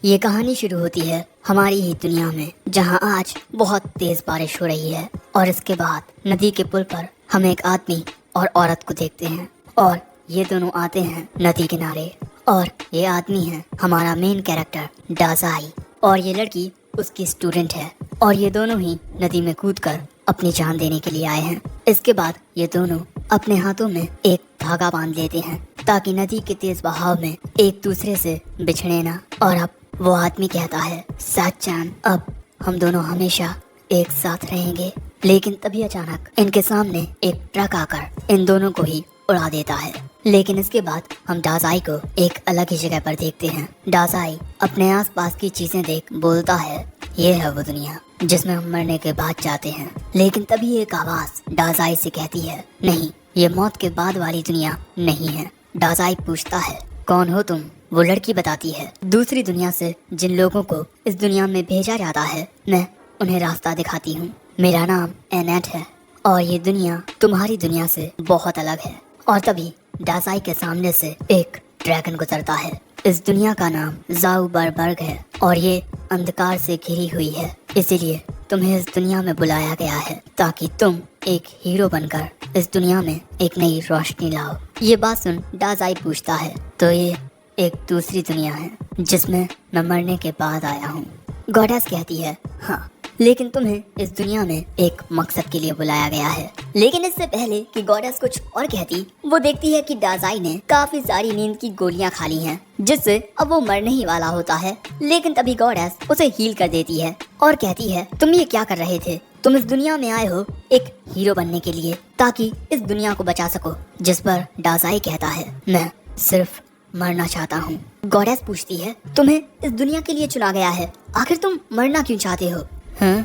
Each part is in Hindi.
ये कहानी शुरू होती है हमारी ही दुनिया में, जहाँ आज बहुत तेज बारिश हो रही है और इसके बाद नदी के पुल पर हम एक आदमी और औरत को देखते हैं और ये दोनों आते हैं नदी किनारे। और ये आदमी है हमारा मेन कैरेक्टर डाजाई और ये लड़की उसकी स्टूडेंट है और ये दोनों ही नदी में कूदकर अपनी जान देने के लिए आए हैं। इसके बाद ये दोनों अपने हाथों में एक धागा बांध लेते हैं ताकि नदी के तेज बहाव में एक दूसरे से बिछड़े ना। और अब वो आदमी कहता है, सच्चान अब हम दोनों हमेशा एक साथ रहेंगे। लेकिन तभी अचानक इनके सामने एक ट्रक आकर इन दोनों को ही उड़ा देता है। लेकिन इसके बाद हम डाजाई को एक अलग ही जगह पर देखते हैं। डाजाई अपने आसपास की चीजें देख बोलता है, ये है वो दुनिया जिसमें हम मरने के बाद जाते हैं। लेकिन तभी एक आवाज डाजाई से कहती है, नहीं, ये मौत के बाद वाली दुनिया नहीं है। डाजाई पूछता है, कौन हो तुम? वो लड़की बताती है, दूसरी दुनिया से जिन लोगों को इस दुनिया में भेजा जाता है, मैं उन्हें रास्ता दिखाती हूँ। मेरा नाम एनेट है और ये दुनिया तुम्हारी दुनिया से बहुत अलग है। और तभी डाजाई के सामने से एक ड्रैगन गुजरता है। इस दुनिया का नाम ज़ाउबरबर्ग है और ये अंधकार से घिरी हुई है, इसीलिए तुम्हें इस दुनिया में बुलाया गया है ताकि तुम एक हीरो बनकर इस दुनिया में एक नई रोशनी लाओ। ये बात सुन डाजाई पूछता है, तो ये एक दूसरी दुनिया है जिसमें मैं मरने के बाद आया हूँ। गॉडेस कहती है, हाँ, लेकिन तुम्हें इस दुनिया में एक मकसद के लिए बुलाया गया है। लेकिन इससे पहले कि गॉडेस कुछ और कहती, वो देखती है कि डाजाई ने काफी सारी नींद की गोलियां खा ली हैं, जिससे अब वो मरने ही वाला होता है। लेकिन तभी गॉडेस उसे हील कर देती है और कहती है, तुम ये क्या कर रहे थे? तुम इस दुनिया में आए हो एक हीरो बनने के लिए ताकि इस दुनिया को बचा सको। जिस पर डाजाई कहता है, मैं सिर्फ मरना चाहता हूँ। गॉडेस पूछती है, तुम्हें इस दुनिया के लिए चुना गया है, आखिर तुम मरना क्यों चाहते हो? हाँ,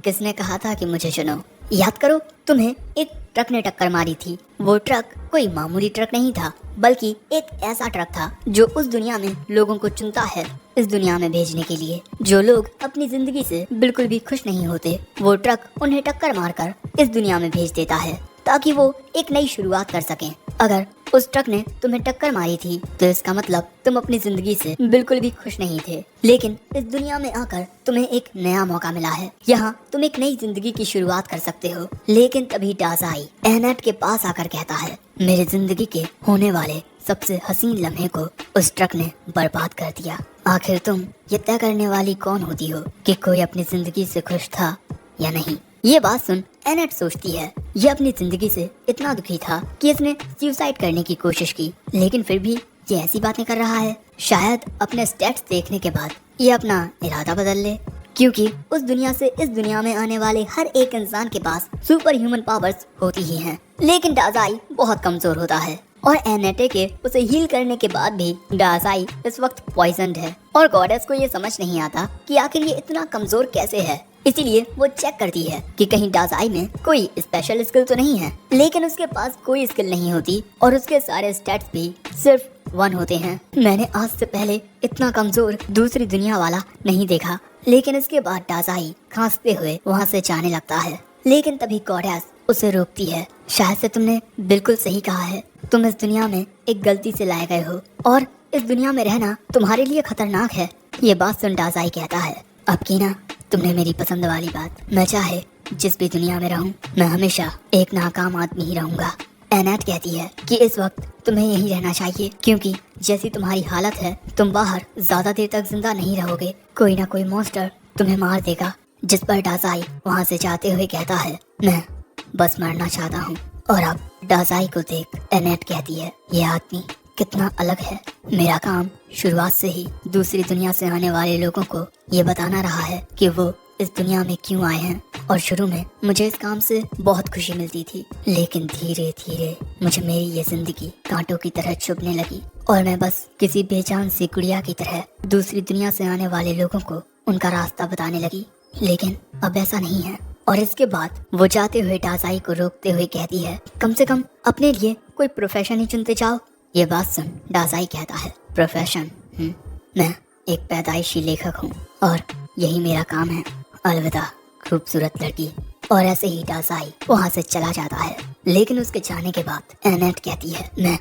किसने कहा था कि मुझे चुनो? याद करो, तुम्हें एक ट्रक ने टक्कर मारी थी। वो ट्रक कोई मामूली ट्रक नहीं था, बल्कि एक ऐसा ट्रक था जो उस दुनिया में लोगों को चुनता है इस दुनिया में भेजने के लिए। जो लोग अपनी जिंदगी से बिल्कुल भी खुश नहीं होते, वो ट्रक उन्हें टक्कर मारकर इस दुनिया में भेज देता है ताकि वो एक नई शुरुआत कर सकें। अगर उस ट्रक ने तुम्हें टक्कर मारी थी तो इसका मतलब तुम अपनी जिंदगी से बिल्कुल भी खुश नहीं थे। लेकिन इस दुनिया में आकर तुम्हें एक नया मौका मिला है, यहाँ तुम एक नई जिंदगी की शुरुआत कर सकते हो। लेकिन तभी डाजाई एनेट के पास आकर कहता है, मेरी जिंदगी के होने वाले सबसे हसीन लम्हे को उस ट्रक ने बर्बाद कर दिया। आखिर तुम ये तय करने वाली कौन होती हो कि कोई अपनी जिंदगी से खुश था या नहीं? ये बात सुन एनेट सोचती है, ये अपनी जिंदगी से इतना दुखी था कि इसने सुसाइड करने की कोशिश की, लेकिन फिर भी ये ऐसी बातें कर रहा है। शायद अपने स्टेट्स देखने के बाद ये अपना इरादा बदल ले, क्योंकि उस दुनिया से इस दुनिया में आने वाले हर एक इंसान के पास सुपर ह्यूमन पावर्स होती ही हैं। लेकिन डाजाई बहुत कमजोर होता है और एनेटे के उसे हील करने के बाद भी डाजाई इस वक्त पॉइजन्ड है और गॉडेस को ये समझ नहीं आता कि आखिर ये इतना कमजोर कैसे है। इसीलिए वो चेक करती है कि कहीं डाजाई में कोई स्पेशल स्किल तो नहीं है। लेकिन उसके पास कोई स्किल नहीं होती और उसके सारे स्टैट्स भी सिर्फ 1 होते हैं। मैंने आज से पहले इतना कमजोर दूसरी दुनिया वाला नहीं देखा। लेकिन इसके बाद डाजाई खांसते हुए वहाँ से जाने लगता है। लेकिन तभी गॉडेस उसे रोकती है, शायद से तुमने बिल्कुल सही कहा है, तुम इस दुनिया में एक गलती से लाए गए हो और इस दुनिया में रहना तुम्हारे लिए खतरनाक है। ये बात सुन डाजाई कहता है, अब की ना तुमने मेरी पसंद वाली बात, मैं चाहे जिस भी दुनिया में रहूं, मैं हमेशा एक नाकाम आदमी ही रहूंगा। एनेट कहती है कि इस वक्त तुम्हें यहीं रहना चाहिए, क्योंकि जैसी तुम्हारी हालत है तुम बाहर ज्यादा देर तक जिंदा नहीं रहोगे, कोई ना कोई मॉन्स्टर तुम्हें मार देगा। जिस पर डाजाई वहाँ से जाते हुए कहता है, मैं बस मरना चाहता हूँ। और अब डाजाई को देख एनेट कहती है, ये आदमी कितना अलग है। मेरा काम शुरुआत से ही दूसरी दुनिया से आने वाले लोगों को ये बताना रहा है कि वो इस दुनिया में क्यों आए हैं। और शुरू में मुझे इस काम से बहुत खुशी मिलती थी, लेकिन धीरे धीरे मुझे मेरी ये जिंदगी कांटों की तरह चुभने लगी और मैं बस किसी बेजान सी गुड़िया की तरह दूसरी दुनिया से आने वाले लोगों को उनका रास्ता बताने लगी। लेकिन अब ऐसा नहीं है। और इसके बाद वो जाते हुए डाजाई को रोकते हुए कहती है, कम से कम अपने लिए कोई प्रोफेशन ही चुनते जाओ। ये बात सुन डाजाई कहता है, प्रोफेशन? मैं एक पैदाइशी लेखक हूँ और यही मेरा काम है। अलविदा खूबसूरत लड़की। और ऐसे ही डाजाई वहाँ से चला जाता है। लेकिन उसके जाने के बाद एनेट कहती है, मैं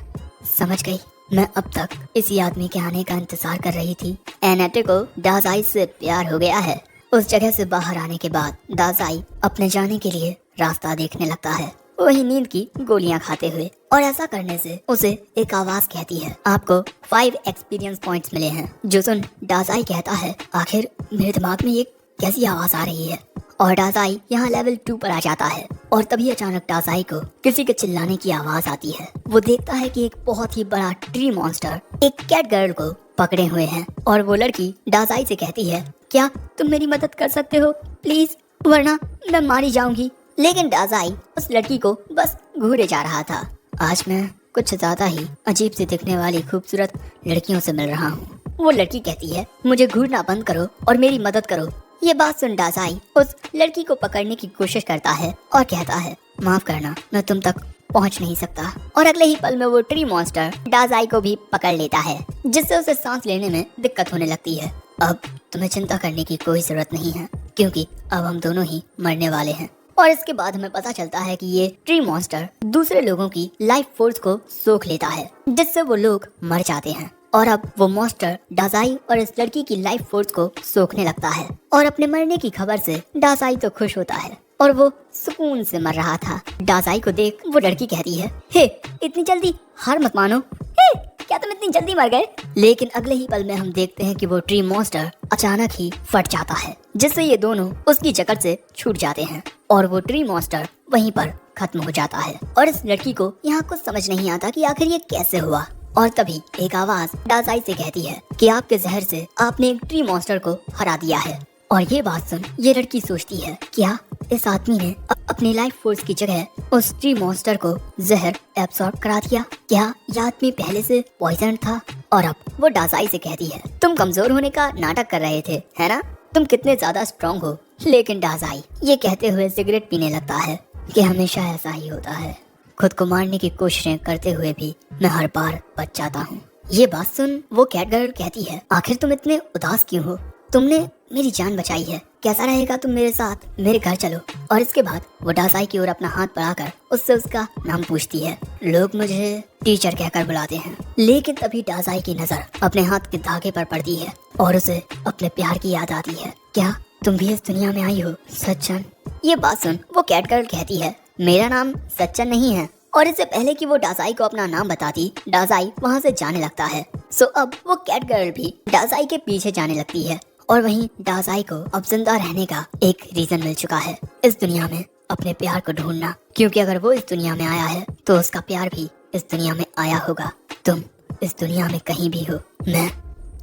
समझ गई, मैं अब तक इसी आदमी के आने का इंतजार कर रही थी। एनेटे को डाजाई से प्यार हो गया है। उस जगह से बाहर आने के बाद डाजाई अपने जाने के लिए रास्ता देखने लगता है, वही नींद की गोलियां खाते हुए। और ऐसा करने से उसे एक आवाज कहती है, आपको 5 एक्सपीरियंस पॉइंट्स मिले हैं। जो सुन डाजाई कहता है, आखिर मेरे दिमाग में एक कैसी आवाज आ रही है। और डाजाई यहाँ लेवल 2 पर आ जाता है। और तभी अचानक डाजाई को किसी के चिल्लाने की आवाज आती है। वो देखता है कि एक बहुत ही बड़ा ट्री मॉन्स्टर एक कैट गर्ल को पकड़े हुए हैं। और वो लड़की डाजाई से कहती है, क्या तुम मेरी मदद कर सकते हो प्लीज, वरना मैं मारी जाऊंगी। लेकिन डाजाई उस लड़की को बस घूरे जा रहा था। आज मैं कुछ ज्यादा ही अजीब सी दिखने वाली खूबसूरत लड़कियों से मिल रहा हूँ। वो लड़की कहती है, मुझे घूरना बंद करो और मेरी मदद करो। ये बात सुन डाजाई उस लड़की को पकड़ने की कोशिश करता है और कहता है, माफ करना, मैं तुम तक पहुंच नहीं सकता। और अगले ही पल में वो ट्री मॉन्स्टर डाजाई को भी पकड़ लेता है, जिससे उसे सांस लेने में दिक्कत होने लगती है। अब तुम्हें चिंता करने की कोई जरूरत नहीं है, क्योंकि अब हम दोनों ही मरने वाले हैं। और इसके बाद हमें पता चलता है कि ये ट्री मॉन्स्टर दूसरे लोगों की लाइफ फोर्स को सोख लेता है, जिससे वो लोग मर जाते हैं। और अब वो मॉन्स्टर डाजाई और इस लड़की की लाइफ फोर्स को सोखने लगता है। और अपने मरने की खबर से डाजाई तो खुश होता है और वो सुकून से मर रहा था। डाजाई को देख वो लड़की कहती है, हे इतनी जल्दी हार मत मानो। हे क्या तुम इतनी जल्दी मर गए? लेकिन अगले ही पल में हम देखते हैं कि वो ट्री मॉन्स्टर अचानक ही फट जाता है, जिससे ये दोनों उसकी जकड़ से छूट जाते हैं। और वो ट्री मॉन्स्टर वहीं पर खत्म हो जाता है। और इस लड़की को यहाँ कुछ समझ नहीं आता कि आखिर ये कैसे हुआ। और तभी एक आवाज डाजाई से कहती है कि आपके जहर से आपने एक ट्री मॉन्स्टर को हरा दिया है। और ये बात सुन ये लड़की सोचती है, क्या इस आदमी ने अपनी लाइफ फोर्स की जगह उस ट्री मॉन्स्टर को जहर एब्सॉर्ब करा दिया? क्या यह आदमी पहले से पॉइजन था? और अब वो डाजाई से कहती है, तुम कमजोर होने का नाटक कर रहे थे, है ना? तुम कितने ज्यादा स्ट्रॉन्ग हो। लेकिन डाजाई ये कहते हुए सिगरेट पीने लगता है कि हमेशा ऐसा ही होता है, खुद को मारने की कोशिशें करते हुए भी मैं हर बार बच जाता हूँ। ये बात सुन वो कैट गर्ल कहती है, आखिर तुम इतने उदास क्यों हो? तुमने मेरी जान बचाई है, कैसा रहेगा तुम मेरे साथ मेरे घर चलो। और इसके बाद वो डाजाई की ओर अपना हाथ बढ़ाकर उससे उसका नाम पूछती है। लोग मुझे टीचर कहकर बुलाते हैं। लेकिन तभी डाजाई की नजर अपने हाथ के धागे पर पड़ती है और उसे अपने प्यार की याद आती है। क्या तुम भी इस दुनिया में आई हो सच्चन? ये बात सुन वो कैट गर्ल कहती है, मेरा नाम सच्चन नहीं है। और इससे पहले कि वो डाजाई को अपना नाम बताती, डाजाई वहाँ से जाने लगता है। सो अब वो कैट गर्ल भी डाजाई के पीछे जाने लगती है। और वहीं डाजाई को अब जिंदा रहने का एक रीजन मिल चुका है, इस दुनिया में अपने प्यार को ढूंढना। क्योंकि अगर वो इस दुनिया में आया है तो उसका प्यार भी इस दुनिया में आया होगा। तुम इस दुनिया में कहीं भी हो, मैं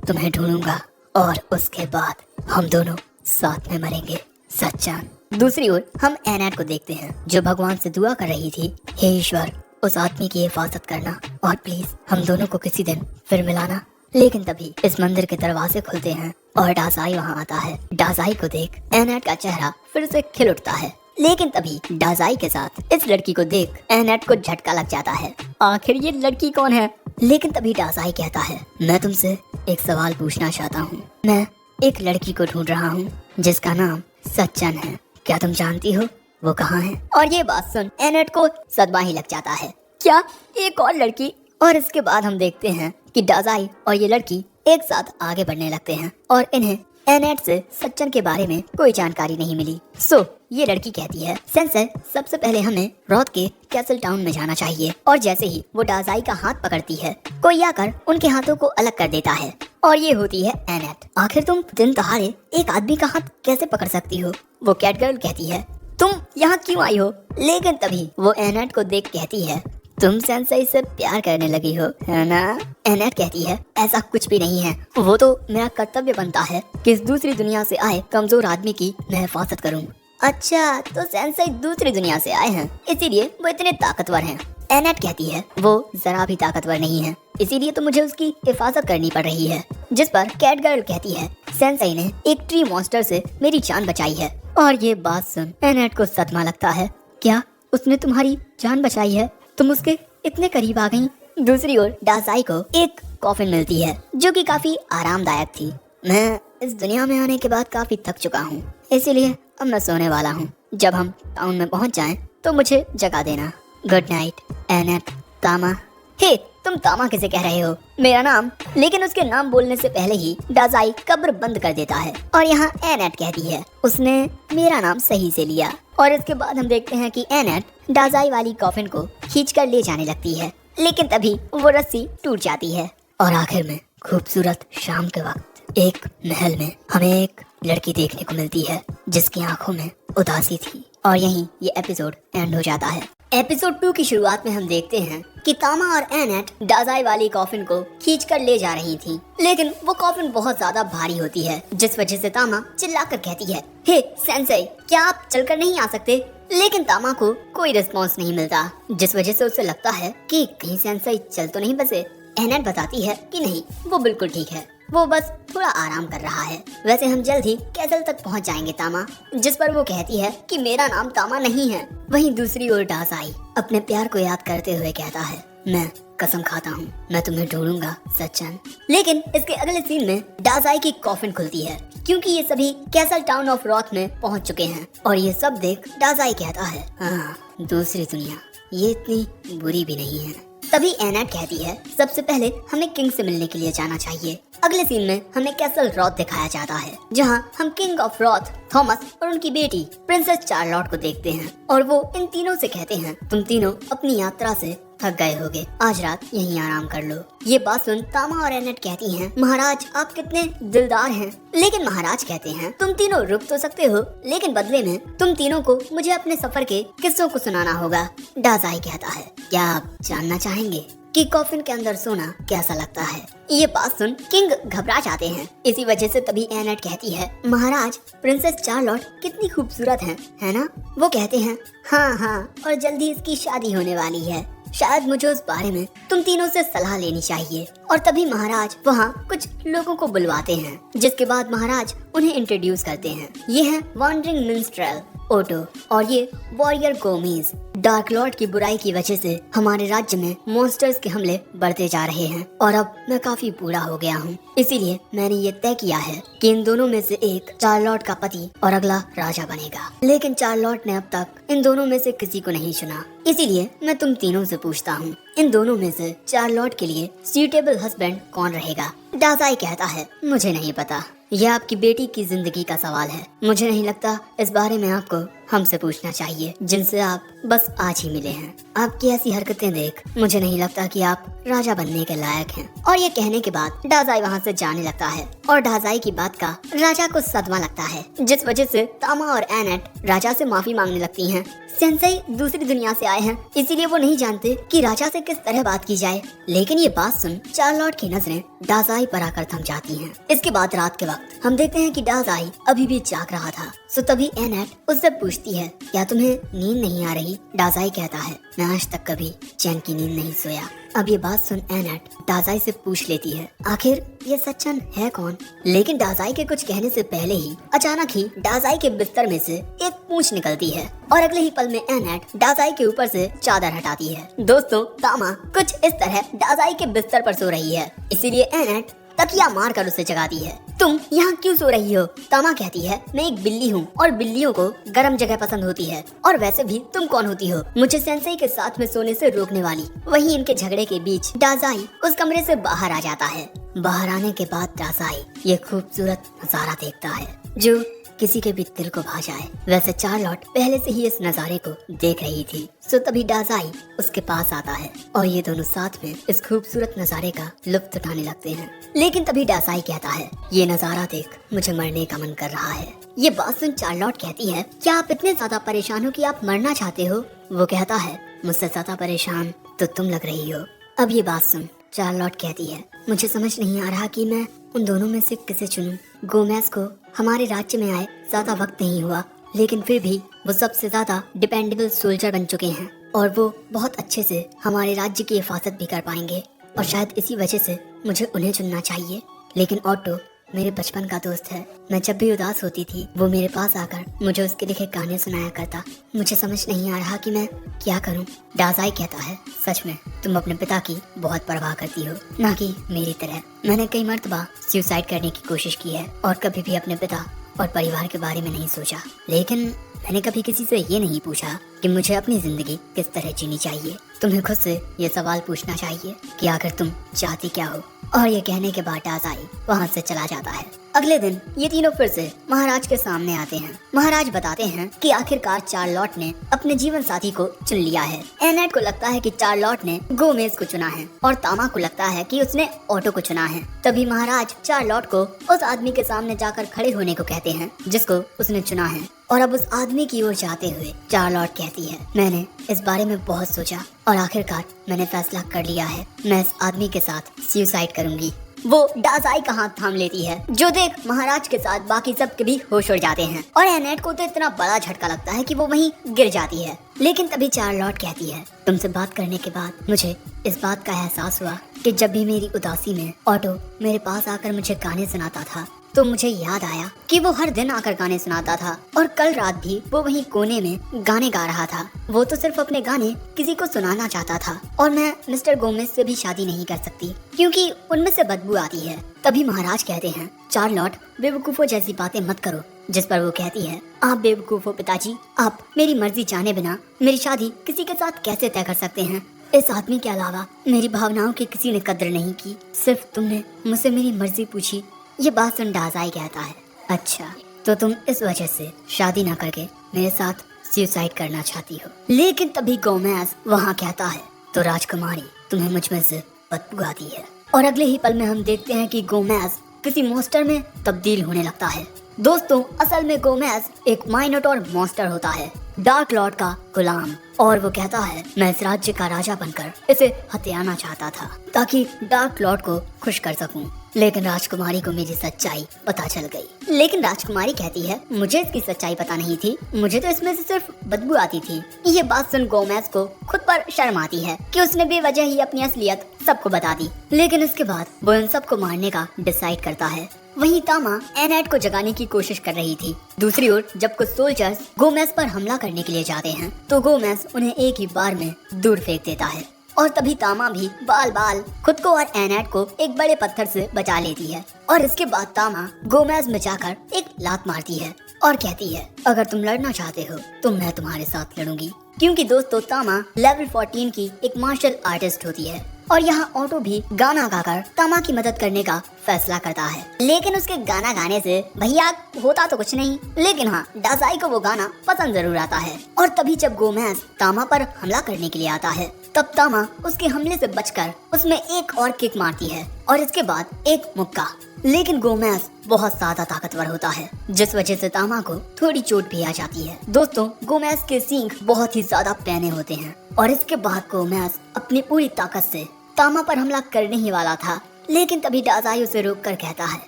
तुम्हें ढूंढूंगा और उसके बाद हम दोनों साथ में मरेंगे सच्चान। दूसरी ओर हम एनेट को देखते हैं, जो भगवान से दुआ कर रही थी, हे ईश्वर उस आदमी की हिफाजत करना और प्लीज हम दोनों को किसी दिन फिर मिलाना। लेकिन तभी इस मंदिर के दरवाजे खुलते हैं और डाजाई वहाँ आता है। डाजाई को देख एनेट का चेहरा फिर से खिल उठता है। लेकिन तभी डाजाई के साथ इस लड़की को देख एनेट को झटका लग जाता है, आखिर ये लड़की कौन है? लेकिन तभी डाजाई कहता है, मैं तुमसे एक सवाल पूछना चाहता हूँ। मैं एक लड़की को ढूंढ रहा हूँ जिसका नाम सच्चन है, क्या तुम जानती हो वो कहाँ है? और ये बात सुन एनेट को सदमा ही लग जाता है, क्या एक और लड़की? और इसके बाद हम देखते हैं कि डाजाई और ये लड़की एक साथ आगे बढ़ने लगते हैं और इन्हें एनेट से सच्चन के बारे में कोई जानकारी नहीं मिली। सो ये लड़की कहती है, सेंसर सबसे पहले हमें रॉथ के कैसल टाउन में जाना चाहिए। और जैसे ही वो डाजाई का हाथ पकड़ती है, कोई आकर उनके हाथों को अलग कर देता है और ये होती है एनेट। आखिर तुम दिन दहाड़े एक आदमी का हाथ कैसे पकड़ सकती हो? वो कैट गर्ल कहती है, तुम यहाँ क्यों आई हो? लेकिन तभी वो एनेट को देख कहती है, तुम सेंसेई से प्यार करने लगी हो, है ना? एनेट कहती है, ऐसा कुछ भी नहीं है, वो तो मेरा कर्तव्य बनता है कि इस दूसरी दुनिया से आए कमजोर आदमी की मैं हिफाजत करूं। अच्छा तो सेंसेई दूसरी दुनिया से आए हैं, इसीलिए वो इतने ताकतवर हैं। एनेट कहती है, वो जरा भी ताकतवर नहीं है, इसीलिए तो मुझे उसकी हिफाजत करनी पड़ रही है। जिस पर कैट गर्ल कहती है, सेंसेई ने एक ट्री मॉन्स्टर से मेरी जान बचाई है। और ये बात सुन एनेट को सदमा लगता है, क्या उसने तुम्हारी जान बचाई है? तुम उसके इतने करीब आ गई। दूसरी ओर डाजाई को एक कॉफिन मिलती है जो कि काफी आरामदायक थी। मैं इस दुनिया में आने के बाद काफी थक चुका हूँ, इसीलिए अब मैं सोने वाला हूँ। जब हम टाउन में पहुँच जाएं तो मुझे जगा देना। गुड नाइट एनेट, तामा। हे तुम तामा किसे कह रहे हो? मेरा नाम। लेकिन उसके नाम बोलने से पहले ही डाजाई कब्र बंद कर देता है और यहाँ एनेट कहती है उसने मेरा नाम सही से लिया। और इसके बाद हम देखते हैं कि एनेट डाजाई वाली कॉफिन को खींचकर ले जाने लगती है, लेकिन तभी वो रस्सी टूट जाती है। और आखिर में खूबसूरत शाम के वक्त एक महल में हमें एक लड़की देखने को मिलती है जिसकी आंखों में उदासी थी। और यहीं ये एपिसोड एंड हो जाता है। एपिसोड 2 की शुरुआत में हम देखते हैं कि तामा और एनेट डाजाई वाली कॉफिन को खींचकर ले जा रही थी, लेकिन वो कॉफिन बहुत ज्यादा भारी होती है, जिस वजह से तामा चिल्लाकर कहती है, हे सेंसेई, क्या आप चलकर नहीं आ सकते? लेकिन तामा को कोई रिस्पॉन्स नहीं मिलता, जिस वजह से उसे लगता है कि कहीं सेंसेई चल तो नहीं बसे। एनेट बताती है कि नहीं, वो बिल्कुल ठीक है, वो बस थोड़ा आराम कर रहा है। वैसे हम जल्द ही कैसल तक पहुंच जाएंगे तामा। जिस पर वो कहती है कि मेरा नाम तामा नहीं है। वहीं दूसरी ओर डाजाई अपने प्यार को याद करते हुए कहता है, मैं कसम खाता हूँ मैं तुम्हें ढूंढूंगा सच्चन। लेकिन इसके अगले सीन में डाजाई की कॉफिन खुलती है, क्योंकि ये सभी कैसल टाउन ऑफ रॉथ में पहुंच चुके हैं। और ये सब देख डाजाई कहता है, हाँ, दूसरी दुनिया ये इतनी बुरी भी नहीं है। तभी एनेट कहती है, सबसे पहले हमें किंग से मिलने के लिए जाना चाहिए। अगले सीन में हमें कैसल रॉथ दिखाया जाता है, जहां हम किंग ऑफ रॉथ, थॉमस और उनकी बेटी प्रिंसेस चार्लोट को देखते हैं। और वो इन तीनों से कहते हैं, तुम तीनों अपनी यात्रा से थक गए होगे, आज रात यहीं आराम कर लो। ये बात सुन तामा और एनेट कहती हैं, महाराज आप कितने दिलदार हैं। लेकिन महाराज कहते हैं, तुम तीनों रुक तो सकते हो, लेकिन बदले में तुम तीनों को मुझे अपने सफर के किस्सों को सुनाना होगा। डाजाई कहता है, क्या आप जानना चाहेंगे कि कॉफिन के अंदर सोना कैसा लगता है? ये बात सुन किंग घबरा जाते हैं। इसी वजह से तभी एनेट कहती है, महाराज प्रिंसेस चार्लोट कितनी खूबसूरत है ना? वो कहते हैं, हाँ हाँ, और जल्दी इसकी शादी होने वाली है, शायद मुझे उस बारे में तुम तीनों से सलाह लेनी चाहिए। और तभी महाराज वहाँ कुछ लोगों को बुलवाते हैं, जिसके बाद महाराज उन्हें इंट्रोड्यूस करते हैं। ये है वॉन्डरिंग मिन्स्ट्रेल ओटो और ये वॉरियर गोमेज। डार्क लॉर्ड की बुराई की वजह से हमारे राज्य में मॉन्स्टर्स के हमले बढ़ते जा रहे हैं और अब मैं काफी बूढ़ा हो गया हूँ, इसीलिए मैंने ये तय किया है कि इन दोनों में से एक चार्लोट का पति और अगला राजा बनेगा। लेकिन चार्लोट ने अब तक इन दोनों में से किसी को नहीं चुना, इसीलिए मैं तुम तीनों से पूछता हूँ, इन दोनों में से चार्लोट के लिए सूटेबल हस्बैंड कौन रहेगा? डाजाई कहता है, मुझे नहीं पता, यह आपकी बेटी की जिंदगी का सवाल है। मुझे नहीं लगता इस बारे में आपको हमसे पूछना चाहिए, जिनसे आप बस आज ही मिले हैं। आपकी ऐसी हरकतें देख मुझे नहीं लगता कि आप राजा बनने के लायक हैं। और ये कहने के बाद डाजाई वहाँ से जाने लगता है और डाजाई की बात का राजा को सदमा लगता है, जिस वजह से तामा और एनेट राजा से माफी मांगने लगती हैं। सेंसेई दूसरी दुनिया से आए हैं, इसीलिए वो नहीं जानते कि राजा से किस तरह बात की जाए। लेकिन ये बात सुन चार्लोट की नजरें डाजाई पर आकर थम जाती हैं। इसके बाद रात के वक्त हम देखते हैं कि डाजाई अभी भी जाग रहा था। सो तभी एनेट उससे पूछती है, क्या तुम्हें नींद नहीं आ रही? डाजाई कहता है, मैं आज तक कभी चैन की नींद नहीं सोया। अब ये बात सुन एनेट डाजाई से पूछ लेती है, आखिर ये सच्चन है कौन? लेकिन डाजाई के कुछ कहने से पहले ही अचानक ही डाजाई के बिस्तर में से एक पूंछ निकलती है और अगले ही पल में एनेट डाजाई के ऊपर से चादर हटाती है। दोस्तों तामा कुछ इस तरह डाजाई के बिस्तर पर सो रही है, इसीलिए एनेट तकिया मार कर उसे जगाती है। तुम यहाँ क्यों सो रही हो? तामा कहती है, मैं एक बिल्ली हूँ और बिल्लियों को गर्म जगह पसंद होती है, और वैसे भी तुम कौन होती हो मुझे सेंसेई के साथ में सोने से रोकने वाली? वहीं इनके झगड़े के बीच डाजाई उस कमरे से बाहर आ जाता है। बाहर आने के बाद डाजाई ये खूबसूरत नजारा देखता है जो किसी के भी दिल को भा जाए। वैसे चार्लोट पहले से ही इस नजारे को देख रही थी। सो तभी डाजाई उसके पास आता है और ये दोनों साथ में इस खूबसूरत नजारे का लुत्फ उठाने लगते हैं। लेकिन तभी डाजाई कहता है, ये नजारा देख मुझे मरने का मन कर रहा है। ये बात सुन चार्लोट कहती है, क्या आप इतने ज्यादा परेशान हो कि आप मरना चाहते हो? वो कहता है, मुझसे ज्यादा परेशान तो तुम लग रही हो। अब ये बात सुन चार्लोट कहती है, मुझे समझ नहीं आ रहा कि मैं उन दोनों में से किसे चुनूं। गोमेज को हमारे राज्य में आए ज्यादा वक्त नहीं हुआ, लेकिन फिर भी वो सबसे ज्यादा डिपेंडेबल सोल्जर बन चुके हैं और वो बहुत अच्छे से हमारे राज्य की हिफाजत भी कर पाएंगे, और शायद इसी वजह से मुझे उन्हें चुनना चाहिए। लेकिन ऑटो मेरे बचपन का दोस्त है, मैं जब भी उदास होती थी वो मेरे पास आकर मुझे उसके लिखे गाने सुनाया करता। मुझे समझ नहीं आ रहा कि मैं क्या करूं। डाजाई कहता है, सच में तुम अपने पिता की बहुत परवाह करती हो, ना कि मेरी तरह। मैंने कई मर्तबा सुसाइड करने की कोशिश की है और कभी भी अपने पिता और परिवार के बारे में नहीं सोचा, लेकिन मैंने कभी किसी से ये नहीं पूछा कि मुझे अपनी जिंदगी किस तरह जीनी चाहिए। तुम्हें खुद से ये सवाल पूछना चाहिए कि आखिर तुम चाहती क्या हो। और ये कहने के बाद डाजाई वहाँ से चला जाता है। अगले दिन ये तीनों फिर से महाराज के सामने आते हैं। महाराज बताते हैं कि आखिरकार चार्लोट ने अपने जीवन साथी को चुन लिया है। एनेट को लगता है कि चार्लोट ने गोमेज को चुना है और तामा को लगता है कि उसने ऑटो को चुना है। तभी महाराज चार्लोट को उस आदमी के सामने जाकर खड़े होने को कहते हैं जिसको उसने चुना है। और अब उस आदमी की ओर जाते हुए चार्लोट कहती है, मैंने इस बारे में बहुत सोचा और आखिरकार मैंने फैसला कर लिया है, मैं इस आदमी के साथ सुसाइड करूंगी। वो डाजाई का हाथ थाम लेती है, जो देख महाराज के साथ बाकी सब के भी होश उड़ जाते हैं। और एनेट को तो इतना बड़ा झटका लगता है कि वो वहीं गिर जाती है। लेकिन तभी चार्लोट कहती है, तुमसे बात करने के बाद मुझे इस बात का एहसास हुआ कि जब भी मेरी उदासी में ऑटो मेरे पास आकर मुझे गाने सुनाता था तो मुझे याद आया कि वो हर दिन आकर गाने सुनाता था और कल रात भी वो वहीं कोने में गाने गा रहा था। वो तो सिर्फ अपने गाने किसी को सुनाना चाहता था और मैं मिस्टर गोमेज से भी शादी नहीं कर सकती क्योंकि उनमें से बदबू आती है। तभी महाराज कहते हैं, चार्लोट बेवकूफों जैसी बातें मत करो। जिस पर वो कहती है, आप बेवकूफ हो पिताजी, आप मेरी मर्जी जाने बिना मेरी शादी किसी के साथ कैसे तय कर सकते हैं। इस आदमी के अलावा मेरी भावनाओं की किसी ने कदर नहीं की, सिर्फ तुमने मुझसे मेरी मर्जी पूछी। ये बात सुन डाजाई कहता है, अच्छा तो तुम इस वजह से शादी ना करके मेरे साथ सुसाइड करना चाहती हो। लेकिन तभी गोमेज वहाँ कहता है, तो राजकुमारी तुम्हें मुझ में से बदबू आती है। और अगले ही पल में हम देखते हैं कि गोमेज किसी मॉन्स्टर में तब्दील होने लगता है। दोस्तों असल में गोमेज एक माइनोटॉर मॉन्स्टर होता है, डार्क लॉर्ड का गुलाम। और वो कहता है, मैं इस राज्य का राजा बनकर इसे हथियाना चाहता था ताकि डार्क लॉर्ड को खुश कर सकूं। लेकिन राजकुमारी को मेरी सच्चाई पता चल गई। लेकिन राजकुमारी कहती है, मुझे इसकी सच्चाई पता नहीं थी, मुझे तो इसमें से सिर्फ बदबू आती थी। ये बात सुन गोमेज को खुद पर शर्म आती है कि उसने बेवजह ही अपनी असलियत सबको बता दी। लेकिन इसके बाद वो इन सबको मारने का डिसाइड करता है। वहीं तामा एनेट को जगाने की कोशिश कर रही थी। दूसरी ओर जब कुछ सोल्जर्स गोमेज पर हमला करने के लिए जाते हैं तो गोमेज उन्हें एक ही बार में दूर फेंक देता है। और तभी तामा भी बाल बाल खुद को और एनेट को एक बड़े पत्थर से बचा लेती है। और इसके बाद तामा गोमेज में जाकर एक लात मारती है और कहती है, अगर तुम लड़ना चाहते हो तो मैं तुम्हारे साथ लड़ूंगी। क्योंकि दोस्तों तामा लेवल 14 की एक मार्शल आर्टिस्ट होती है। और यहाँ ऑटो भी गाना गाकर तामा की मदद करने का फैसला करता है। लेकिन उसके गाना गाने से भैया होता तो कुछ नहीं, लेकिन हाँ डाजाई को वो गाना पसंद जरूर आता है। और तभी जब गोमेज तामा पर हमला करने के लिए आता है तब तामा उसके हमले से बचकर उसमें एक और किक मारती है और इसके बाद एक मुक्का। लेकिन गोमेज बहुत ज्यादा ताकतवर होता है जिस वजह से तामा को थोड़ी चोट भी आ जाती है। दोस्तों गोमेज के सींग बहुत ही ज्यादा पैने होते हैं और इसके बाद गोमेज अपनी पूरी ताकत से तामा पर हमला करने ही वाला था। लेकिन तभी डाजाई उसे रोककर कहता है,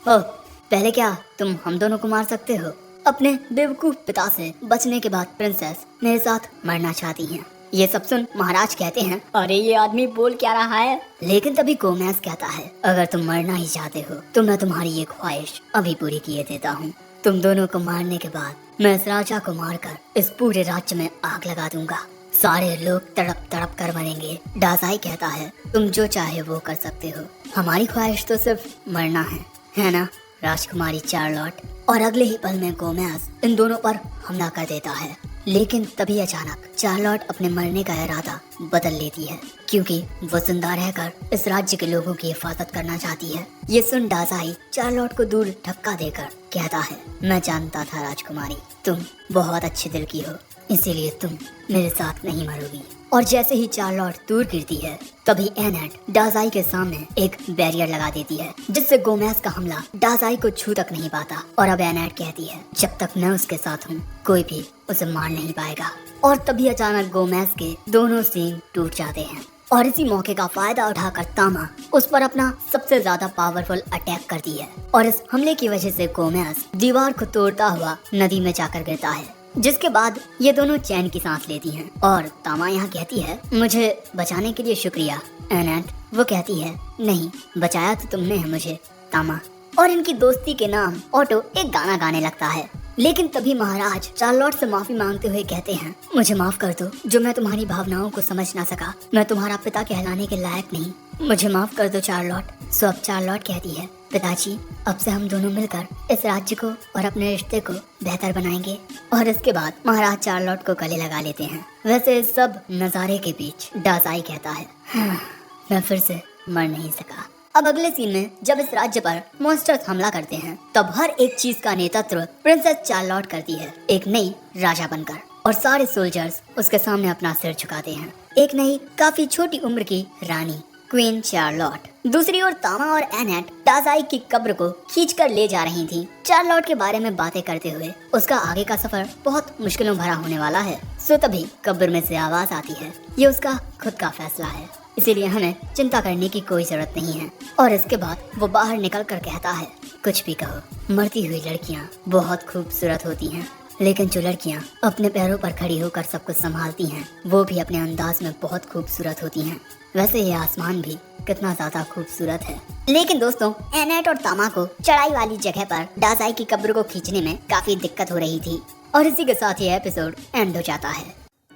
ओह पहले क्या तुम हम दोनों को मार सकते हो? अपने बेवकूफ पिता से बचने के बाद प्रिंसेस मेरे साथ मरना चाहती हैं। ये सब सुन महाराज कहते हैं, अरे ये आदमी बोल क्या रहा है? लेकिन तभी गोमेज कहता है, अगर तुम मरना ही चाहते हो तो मैं तुम्हारी ये ख्वाहिश अभी पूरी किए देता हूँ। तुम दोनों को मारने के बाद मैं इस राजा को मारकर इस पूरे राज्य में आग लगा दूंगा, सारे लोग तड़प तड़प कर मरेंगे। डाजाई कहता है, तुम जो चाहे वो कर सकते हो, हमारी ख्वाहिश तो सिर्फ मरना है ना राजकुमारी चार्लोट। और अगले ही पल में गोमेज इन दोनों पर हमला कर देता है। लेकिन तभी अचानक चार्लोट अपने मरने का इरादा बदल लेती है क्योंकि वो जिंदा रहकर इस राज्य के लोगों की हिफाजत करना चाहती है। ये सुन डाजाई चार्लोट को दूर धक्का देकर कहता है, मैं जानता था राजकुमारी तुम बहुत अच्छे दिल की हो, इसीलिए तुम मेरे साथ नहीं मरोगी। और जैसे ही चार्लोट दूर गिरती है तभी एनेट डाजाई के सामने एक बैरियर लगा देती है जिससे गोमेज का हमला डाजाई को छू तक नहीं पाता। और अब एनेट कहती है, जब तक मैं उसके साथ हूँ कोई भी उसे मार नहीं पाएगा। और तभी अचानक गोमेज के दोनों सींग टूट जाते हैं और इसी मौके का फायदा उठाकर तामा उस पर अपना सबसे ज्यादा पावरफुल अटैक करती है। और इस हमले की वजह से गोमेज दीवार को तोड़ता हुआ नदी में जाकर गिरता है, जिसके बाद ये दोनों चैन की सांस लेती हैं। और तामा यहाँ कहती है, मुझे बचाने के लिए शुक्रिया एनेट। वो कहती है, नहीं बचाया तो तुमने है मुझे तामा। और इनकी दोस्ती के नाम ऑटो एक गाना गाने लगता है। लेकिन तभी महाराज चार्लोट से माफी मांगते हुए कहते हैं, मुझे माफ कर दो जो मैं तुम्हारी भावनाओं को समझ ना सका, मैं तुम्हारा पिता कहलाने के लायक नहीं, मुझे माफ कर दो चार्लोट। सो अब चार्लोट कहती है, पिताजी अब से हम दोनों मिलकर इस राज्य को और अपने रिश्ते को बेहतर बनाएंगे। और इसके बाद महाराज चार्लोट को गले लगा लेते हैं। वैसे इस सब नजारे के बीच डाजाई कहता है, हाँ, मैं फिर से मर नहीं सका। अब अगले सीन में जब इस राज्य पर मॉन्स्टर्स हमला करते हैं तब हर एक चीज का नेतृत्व प्रिंसेस चार्लोट करती है, एक नई राजा बनकर। और सारे सोल्जर्स उसके सामने अपना सिर झुकाते हैं। एक नई काफी छोटी उम्र की रानी क्वीन चार्लोट। दूसरी ओर तामा और एनेट डाजाई की कब्र को खींचकर ले जा रही थी। चार्लोट के बारे में बातें करते हुए उसका आगे का सफर बहुत मुश्किलों भरा होने वाला है। सो तभी कब्र में से आवाज आती है, ये उसका खुद का फैसला है, इसीलिए हमें चिंता करने की कोई जरूरत नहीं है। और इसके बाद वो बाहर निकल कर कहता है, कुछ भी कहो, मरती हुई लड़कियाँ बहुत खूबसूरत होती हैं, लेकिन जो लड़कियाँ अपने पैरों पर खड़ी होकर सब कुछ संभालती हैं वो भी अपने अंदाज में बहुत खूबसूरत होती हैं। वैसे ये आसमान भी कितना ज्यादा खूबसूरत है। लेकिन दोस्तों, एनेट और तामा को चढ़ाई वाली जगह पर डाजाई की कब्र को खींचने में काफी दिक्कत हो रही थी। और इसी के साथ ये एपिसोड एंड हो जाता है।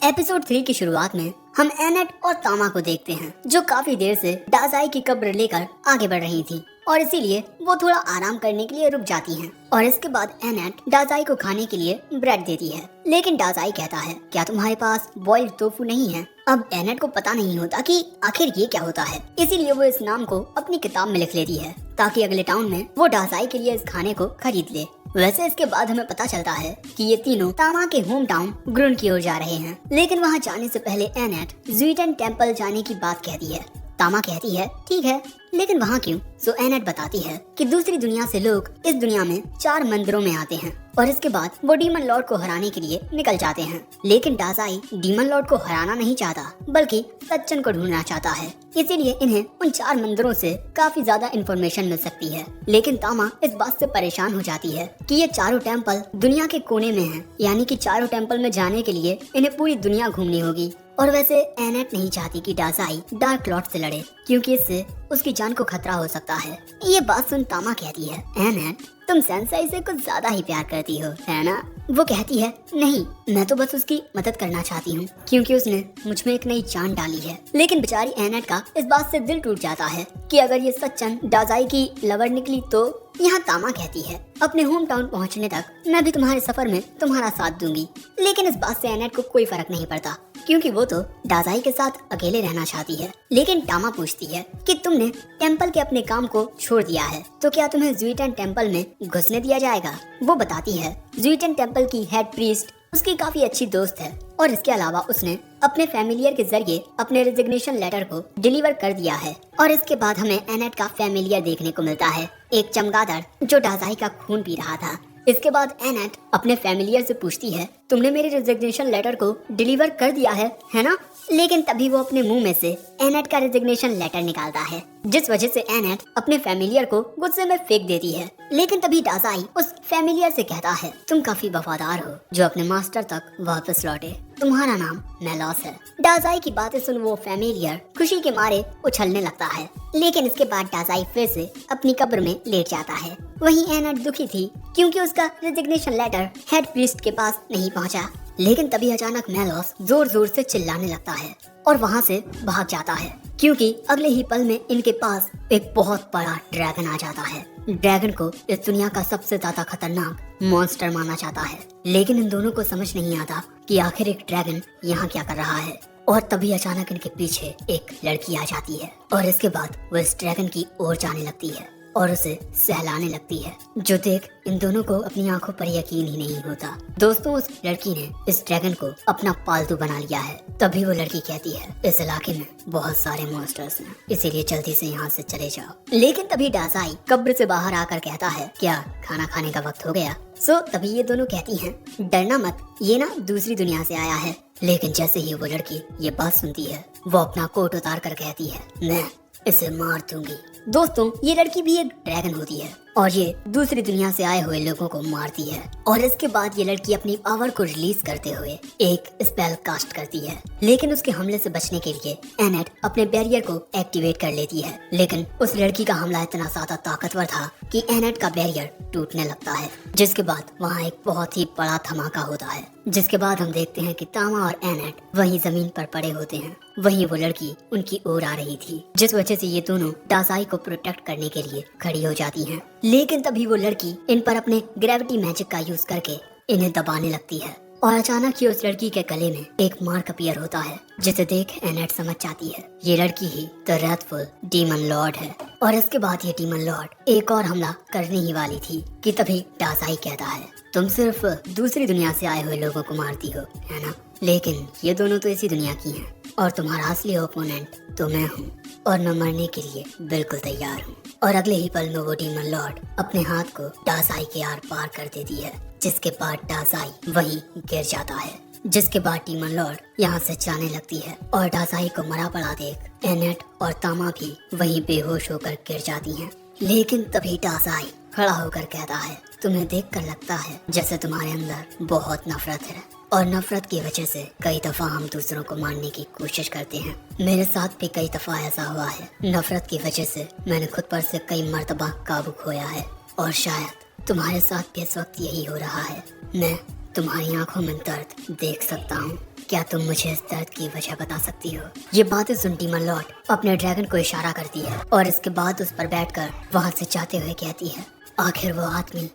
एपिसोड 3 की शुरुआत में हम एनेट और तामा को देखते हैं जो काफी देर से डाजाई की कब्र लेकर आगे बढ़ रही थी और इसीलिए वो थोड़ा आराम करने के लिए रुक जाती हैं। और इसके बाद एनेट डाजाई को खाने के लिए ब्रेड देती है, लेकिन डाजाई कहता है, क्या तुम्हारे पास बॉइल्ड टोफू नहीं है? अब एनेट को पता नहीं होता कि आखिर ये क्या होता है, इसीलिए वो इस नाम को अपनी किताब में लिख लेती है ताकि अगले टाउन में वो डाजाई के लिए इस खाने को खरीद ले। वैसे इसके बाद हमें पता चलता है कि ये तीनों तामा के होम टाउन ग्रुन की ओर जा रहे हैं, लेकिन वहाँ जाने से पहले एनेट ज़ुइडेन टेम्पल जाने की बात कहती है। तामा कहती है, ठीक है, लेकिन वहाँ क्यों? सो एनेट बताती है कि दूसरी दुनिया से लोग इस दुनिया में 4 मंदिरों में आते हैं और इसके बाद वो डीमन लॉर्ड को हराने के लिए निकल जाते हैं। लेकिन डाजाई डीमन लॉर्ड को हराना नहीं चाहता बल्कि सच्चन को ढूंढना चाहता है, इसीलिए इन्हें उन 4 मंदिरों से काफी ज्यादा इंफॉर्मेशन मिल सकती है। लेकिन तामा इस बात से परेशान हो जाती है कि ये चारों टेम्पल दुनिया के कोने में हैं, यानी कि चारों टेम्पल में जाने के लिए इन्हें पूरी दुनिया घूमनी होगी। और वैसे एनेट नहीं चाहती कि डाजाई डार्क लॉर्ड से लड़े क्योंकि इससे उसकी जान को खतरा हो सकता है। ये बात सुन तामा कहती है, एनेट तुम सेंसाई से कुछ ज्यादा ही प्यार करती हो, है ना? वो कहती है, नहीं, मैं तो बस उसकी मदद करना चाहती हूँ क्योंकि उसने मुझ में एक नई जान डाली है। लेकिन बेचारी एनेट का इस बात से दिल टूट जाता है कि अगर ये सच्चन डाजाई की लवर निकली तो। यहाँ तामा कहती है, अपने होम टाउन पहुँचने तक मैं भी तुम्हारे सफर में तुम्हारा साथ दूंगी। लेकिन इस बात से एनेट को कोई फर्क नहीं पड़ता क्योंकि वो तो डाजाई के साथ अकेले रहना चाहती है। लेकिन तामा पूछती है कि तुमने टेम्पल के अपने काम को छोड़ दिया है तो क्या तुम्हें ज़ुइडेन टेम्पल में घुसने दिया जाएगा? वो बताती है, ज़ुइडेन टेम्पल की हेड प्रीस्ट उसकी काफी अच्छी दोस्त है और इसके अलावा उसने अपने फैमिलियर के जरिए अपने रेजिग्नेशन लेटर को डिलीवर कर दिया है। और इसके बाद हमें एनेट का फैमिलियर देखने को मिलता है, एक चमगादड़ जो डाजाई का खून पी रहा था। इसके बाद एनेट अपने फैमिलियर से पूछती है, तुमने मेरे रेजिग्नेशन लेटर को डिलीवर कर दिया है ना? लेकिन तभी वो अपने मुंह में से एनेट का रेजिग्नेशन लेटर निकालता है, जिस वजह से एनेट अपने फैमिलियर को गुस्से में फेंक देती है। लेकिन तभी डाजाई उस फैमिलियर से कहता है, तुम काफी वफादार हो जो अपने मास्टर तक वापस लौटे, तुम्हारा नाम मेलॉस है। डाजाई की बातें सुन वो फैमिलियर खुशी के मारे उछलने लगता है। लेकिन इसके बाद डाजाई फिर से अपनी कब्र में लेट जाता है। वहीं एनेट दुखी थी क्योंकि उसका रेजिग्नेशन लेटर हेड प्रीस्ट के पास नहीं पहुंचा। लेकिन तभी अचानक मेलॉस जोर जोर से चिल्लाने लगता है और वहां से भाग जाता है क्योंकि अगले ही पल में इनके पास एक बहुत बड़ा ड्रैगन आ जाता है। ड्रैगन को इस दुनिया का सबसे ज्यादा खतरनाक मॉन्स्टर माना जाता है। लेकिन इन दोनों को समझ नहीं आता कि आखिर एक ड्रैगन यहाँ क्या कर रहा है। और तभी अचानक इनके पीछे एक लड़की आ जाती है और इसके बाद वो इस ड्रैगन की ओर जाने लगती है और उसे सहलाने लगती है, जो देख इन दोनों को अपनी आंखों पर यकीन ही नहीं होता। दोस्तों, उस लड़की ने इस ड्रैगन को अपना पालतू बना लिया है। तभी वो लड़की कहती है, इस इलाके में बहुत सारे मॉन्स्टर्स हैं, इसीलिए जल्दी से यहाँ से चले जाओ। लेकिन तभी डाजाई कब्र से बाहर आकर कहता है, क्या खाना खाने का वक्त हो गया? सो तभी ये दोनों कहती हैं, डरना मत, ये ना दूसरी दुनिया से आया है। लेकिन जैसे ही वो लड़की ये बात सुनती है वो अपना कोट उतार कर कहती है, मैं इसे मार दूंगी। दोस्तों ये लड़की भी एक ड्रैगन होती है और ये दूसरी दुनिया से आए हुए लोगों को मारती है और इसके बाद ये लड़की अपनी पावर को रिलीज करते हुए एक स्पेल कास्ट करती है। लेकिन उसके हमले से बचने के लिए एनेट अपने बैरियर को एक्टिवेट कर लेती है, लेकिन उस लड़की का हमला इतना ज्यादा ताकतवर था कि एनेट का बैरियर टूटने लगता है, जिसके बाद वहाँ एक बहुत ही बड़ा धमाका होता है। जिसके बाद हम देखते हैं कि तामा और एनेट वहीं जमीन पर पड़े होते हैं। वहीं वो लड़की उनकी ओर आ रही थी, जिस वजह से ये दोनों दासाई को प्रोटेक्ट करने के लिए खड़ी हो जाती हैं। लेकिन तभी वो लड़की इन पर अपने ग्रेविटी मैजिक का यूज करके इन्हें दबाने लगती है और अचानक ही उस लड़की के गले में एक मार्क अपीयर होता है, जिसे देख एनेट समझ जाती है ये लड़की ही द रेथफुल डीमन लॉर्ड है। और इसके बाद ये डीमन लॉर्ड एक और हमला करने ही वाली थी कि तभी दासाई कहता है, तुम सिर्फ दूसरी दुनिया से आए हुए लोगों को मारती हो, है ना? लेकिन ये दोनों तो इसी दुनिया की हैं और तुम्हारा असली ओपोनेंट तो मैं हूँ और मैं मरने के लिए बिल्कुल तैयार हूँ। और अगले ही पल में वो डीमन लॉर्ड अपने हाथ को दासाई के आर पार कर देती है, जिसके बाद दासाई वहीं गिर जाता है। जिसके बाद डीमन लॉर्ड यहाँ से जाने लगती है और दासाई को मरा पड़ा देख एनेट और तामा भी वहीं बेहोश होकर गिर जाती हैं। लेकिन तभी दासाई खड़ा होकर कहता है, तुम्हें देखकर लगता है जैसे तुम्हारे अंदर बहुत नफरत है और नफरत की वजह से कई दफा हम दूसरों को मारने की कोशिश करते हैं। मेरे साथ भी कई दफा ऐसा हुआ है। नफरत की वजह से मैंने खुद पर से कई मर्तबा काबू खोया है और शायद तुम्हारे साथ भी इस वक्त यही हो रहा है। मैं तुम्हारी आंखों में दर्द देख सकता हूँ। क्या तुम मुझे इस दर्द की वजह बता सकती हो? ये बातें सुन डीमन लॉर्ड अपने ड्रैगन को इशारा करती है और इसके बाद उस पर बैठकर वहाँ से जाते हुए कहती है, आखिर वो आदमी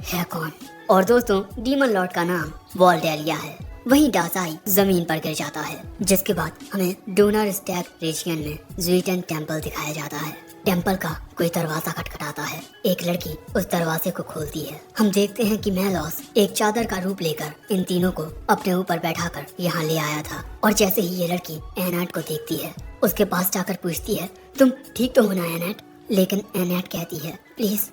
है कौन? और दोस्तों डीमन लॉर्ड का नाम वॉल्डेलिया है। वहीं दासाई जमीन पर गिर जाता है, जिसके बाद हमें डोनर स्टैक रीजन में ज़ुइटेन टेम्पल दिखाया जाता है। टेम्पल का कोई दरवाजा खटखटाता है। एक लड़की उस दरवाजे को खोलती है। हम देखते हैं कि मेलोस एक चादर का रूप लेकर इन तीनों को अपने ऊपर बैठाकर यहाँ ले आया था। और जैसे ही ये लड़की एनेट को देखती है, उसके पास जाकर पूछती है, तुम ठीक तो हो ना एनेट? लेकिन एनेट कहती है, प्लीज